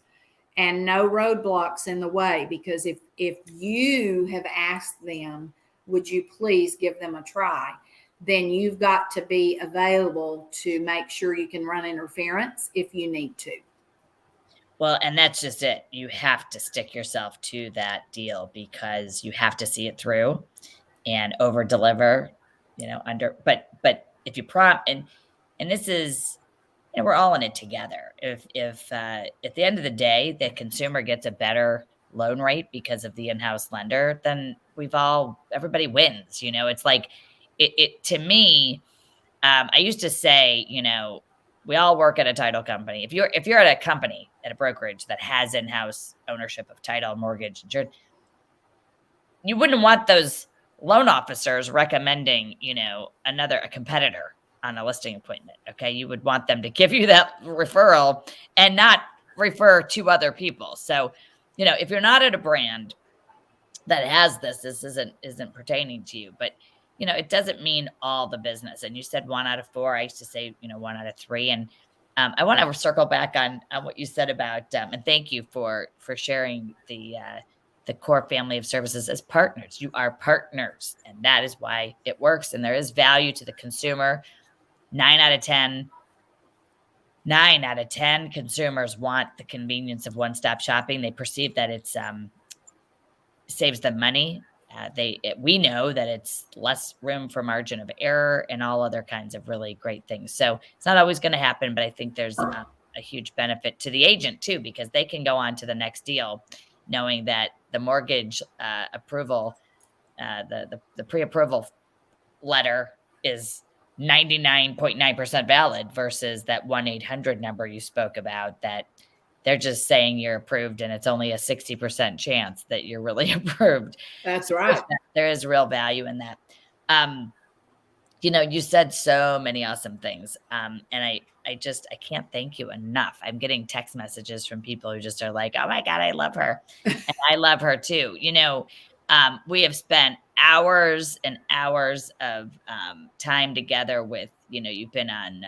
and no roadblocks in the way. Because if you have asked them, would you please give them a try, then you've got to be available to make sure you can run interference if you need to. Well, and that's just it. You have to stick yourself to that deal because you have to see it through and over deliver, but if you and this is, we're all in it together. If at the end of the day, the consumer gets a better loan rate because of the in-house lender, then everybody wins. It's like it to me. I used to say, we all work at a title company. If you're at a company, at a brokerage that has in-house ownership of title, mortgage, insurance, you wouldn't want those loan officers recommending, a competitor on a listing appointment. Okay. You would want them to give you that referral and not refer to other people. So, if you're not at a brand that has this isn't pertaining to you, but it doesn't mean all the business. And you said 1 out of 4. I used to say, 1 out of 3. And I want to circle back on what you said about, and thank you for sharing the core family of services as partners. You are partners, and that is why it works. And there is value to the consumer. 9 out of 10 consumers want the convenience of one-stop shopping. They perceive that it's saves them money. We know that it's less room for margin of error and all other kinds of really great things. So it's not always going to happen, but I think there's a huge benefit to the agent too, because they can go on to the next deal knowing that the mortgage approval, the pre-approval letter is 99.9% valid versus that 1-800 number you spoke about that they're just saying you're approved and it's only a 60% chance that you're really approved. That's right. There is real value in that. You said so many awesome things. And I can't thank you enough. I'm getting text messages from people who just are like, oh my God, I love her. And I love her too. We have spent hours and hours of time together with, you've been on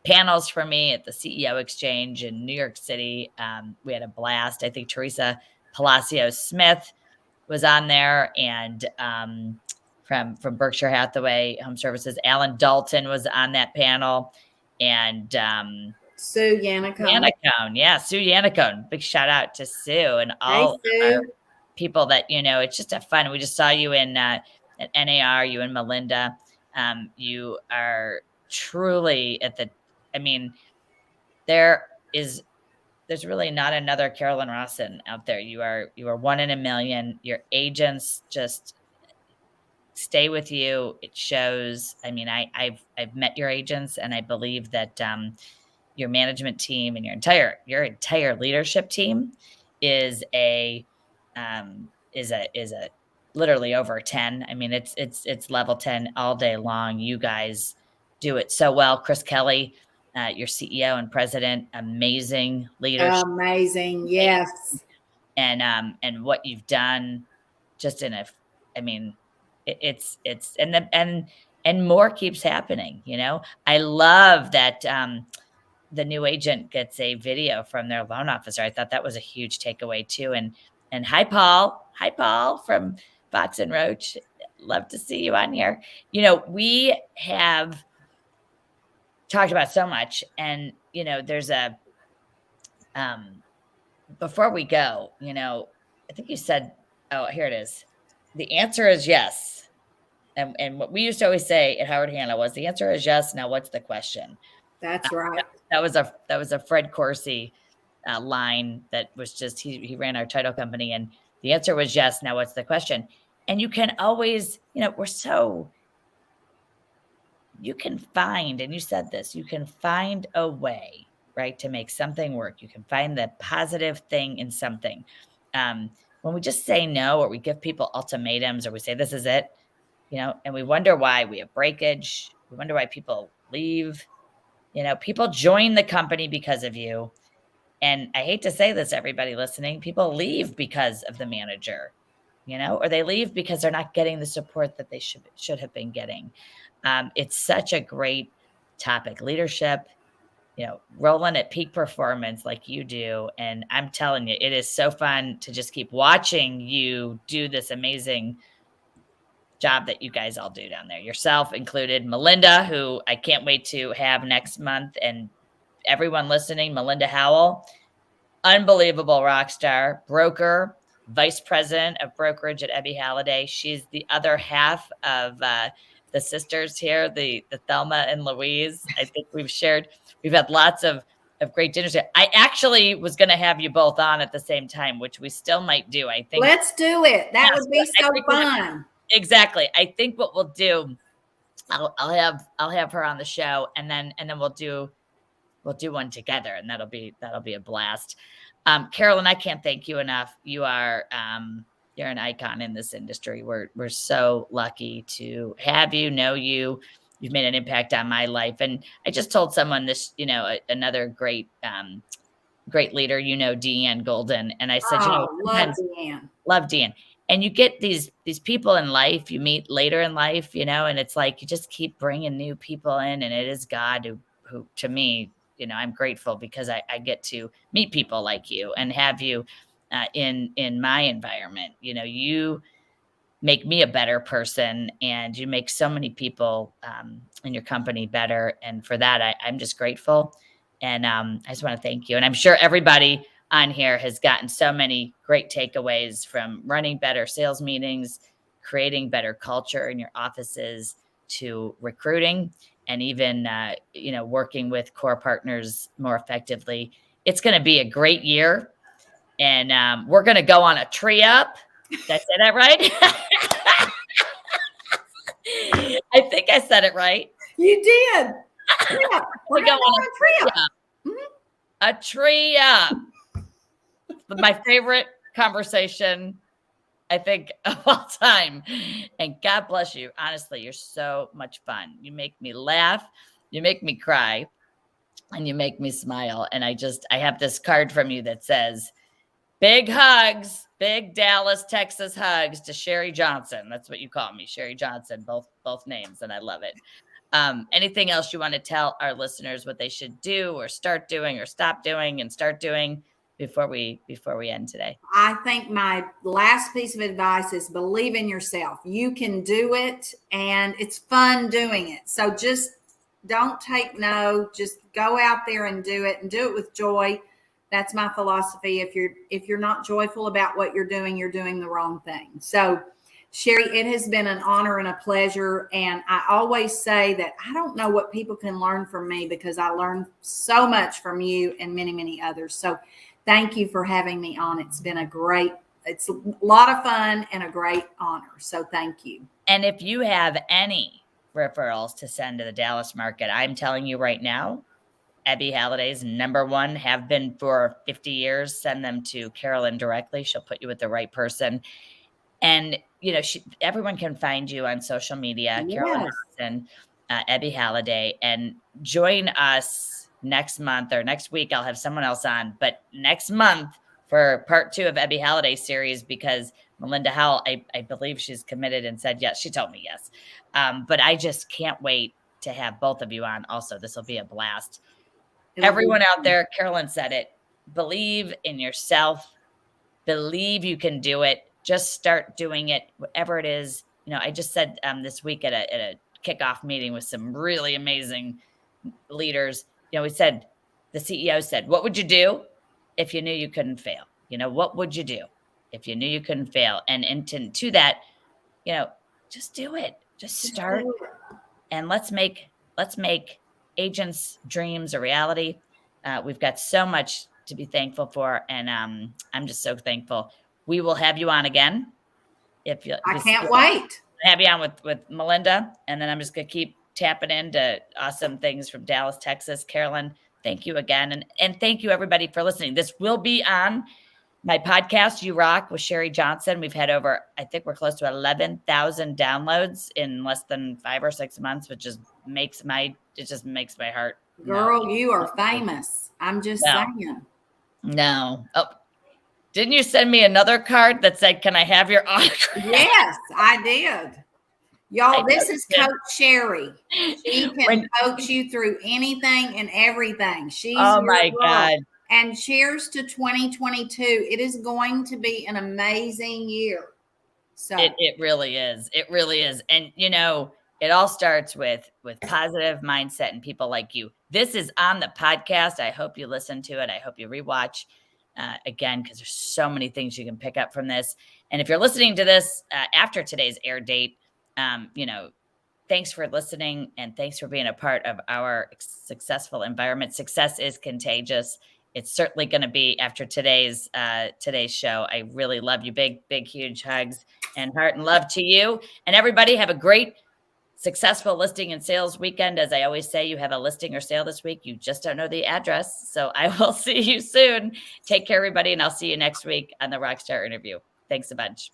panels for me at the CEO Exchange in New York City. We had a blast. I think Teresa Palacios Smith was on there, and from Berkshire Hathaway Home Services, Alan Dalton was on that panel, and Sue Yannicone. Sue Yannicone. Big shout out to Sue and all our people that, it's just a fun. We just saw you in at NAR, you and Melinda. You are truly there's really not another Carolyn Rosson out there. You are 1 in a million. Your agents just stay with you. It shows. I've met your agents, and I believe that your management team and your entire leadership team is a literally over 10. It's level 10 all day long. You guys do it so well. Chris Kelly, your CEO and president, amazing leadership. Amazing. Yes. And what you've done just and more keeps happening. I love that the new agent gets a video from their loan officer. I thought that was a huge takeaway too. And hi Paul from Fox and Roach. Love to see you on here. We have talked about so much, and there's a before we go, I think you said, oh, here it is. The answer is yes. And what we used to always say at Howard Hanna was, the answer is yes. Now what's the question? That's right. That was a Fred Corsi line that was just, he ran our title company, and the answer was yes. Now what's the question? And you can always, you can find, and you said this, you can find a way, right, to make something work. You can find the positive thing in something. when we just say no, or we give people ultimatums, or we say, this is it, and we wonder why we have breakage. We wonder why people leave. People join the company because of you. And I hate to say this, everybody listening, people leave because of the manager, or they leave because they're not getting the support that they should have been getting. It's such a great topic, leadership, rolling at peak performance like you do. And I'm telling you, it is so fun to just keep watching you do this amazing job that you guys all do down there, yourself included, Melinda, who I can't wait to have next month, and everyone listening, Melinda Howell, unbelievable rock star, broker, vice president of brokerage at Ebby Halliday. She's the other half of the sisters here, the Thelma and Louise. I think we've had lots of great dinners here. I actually was going to have you both on at the same time, which we still might do. I think. Let's do it. That would be so fun. Exactly. I think what we'll do, I'll have her on the show, and then we'll do one together, and that'll be a blast. Carolyn, I can't thank you enough. You are you're an icon in this industry. We're so lucky to have you, know you. You've made an impact on my life. And I just told someone this, another great leader, Deanne Golden. And I said, love Deanne. Love Deanne. And you get these people in life you meet later in life, and it's like you just keep bringing new people in, and it is God who to me, I'm grateful because I get to meet people like you and have you in my environment. You make me a better person, and you make so many people in your company better. And for that, I'm just grateful. And I just want to thank you. And I'm sure everybody on here has gotten so many great takeaways from running better sales meetings, creating better culture in your offices, to recruiting, and even, working with core partners more effectively. It's going to be a great year. And we're going to go on a tree up. Did I say that right? I think I said it right. You did. Yeah, we're going on a tree up. Mm-hmm. A tree up. My favorite conversation, I think, of all time. And God bless you. Honestly, you're so much fun. You make me laugh. You make me cry. And you make me smile. And I have this card from you that says, big hugs, big Dallas, Texas hugs to Sherri Johnson. That's what you call me, Sherri Johnson, both names. And I love it. Anything else you want to tell our listeners what they should do, or start doing, or stop doing and start doing before we end today? I think my last piece of advice is believe in yourself. You can do it, and it's fun doing it. So just don't take no, just go out there and do it, and do it with joy. That's my philosophy. If you're not joyful about what you're doing the wrong thing. So Sherri, it has been an honor and a pleasure. And I always say that I don't know what people can learn from me, because I learned so much from you and many, many others. So thank you for having me on. It's been it's a lot of fun and a great honor. So thank you. And if you have any referrals to send to the Dallas market, I'm telling you right now, Ebby Halliday's #1, have been for 50 years. Send them to Carolyn directly. She'll put you with the right person. And, everyone can find you on social media, yes. Carolyn Rosson, Ebby Halliday, and join us next month, or next week. I'll have someone else on, but next month for part 2 of Ebby Halliday series, because Melinda Howell, I believe she's committed and said yes. She told me yes. But I just can't wait to have both of you on. Also, this will be a blast. Everyone out there, Carolyn said it, believe in yourself, believe you can do it. Just start doing it, whatever it is. I just said this week at a kickoff meeting with some really amazing leaders, we said, the CEO said, what would you do if you knew you couldn't fail? What would you do if you knew you couldn't fail? And to that, just do it. Just start. And let's make agents' dreams a reality. We've got so much to be thankful for. And I'm just so thankful. We will have you on again. I can't wait. Have you on with Melinda. And then I'm just going to keep tapping into awesome things from Dallas, Texas. Carolyn, thank you again. And thank you, everybody, for listening. This will be on My podcast, You Rock, with Sherri Johnson. We've had over, I think we're close to 11,000 downloads in less than 5 or 6 months, which just makes my heart. Girl, you are famous. I'm just saying. No. Oh, didn't you send me another card that said, "Can I have your autograph?" Yes, I did. Y'all, this is Coach Sherri. She can coach you through anything and everything. She's my God. And cheers to 2022. It is going to be an amazing year. So it really is. It really is. And it all starts with positive mindset and people like you. This is on the podcast. I hope you listen to it. I hope you rewatch again, because there's so many things you can pick up from this. And if you're listening to this after today's air date, thanks for listening, and thanks for being a part of our successful environment. Success is contagious. It's certainly going to be after today's show. I really love you. Big, huge hugs and heart and love to you. And everybody, have a great, successful listing and sales weekend. As I always say, you have a listing or sale this week. You just don't know the address. So I will see you soon. Take care, everybody, and I'll see you next week on the Rockstar Interview. Thanks a bunch.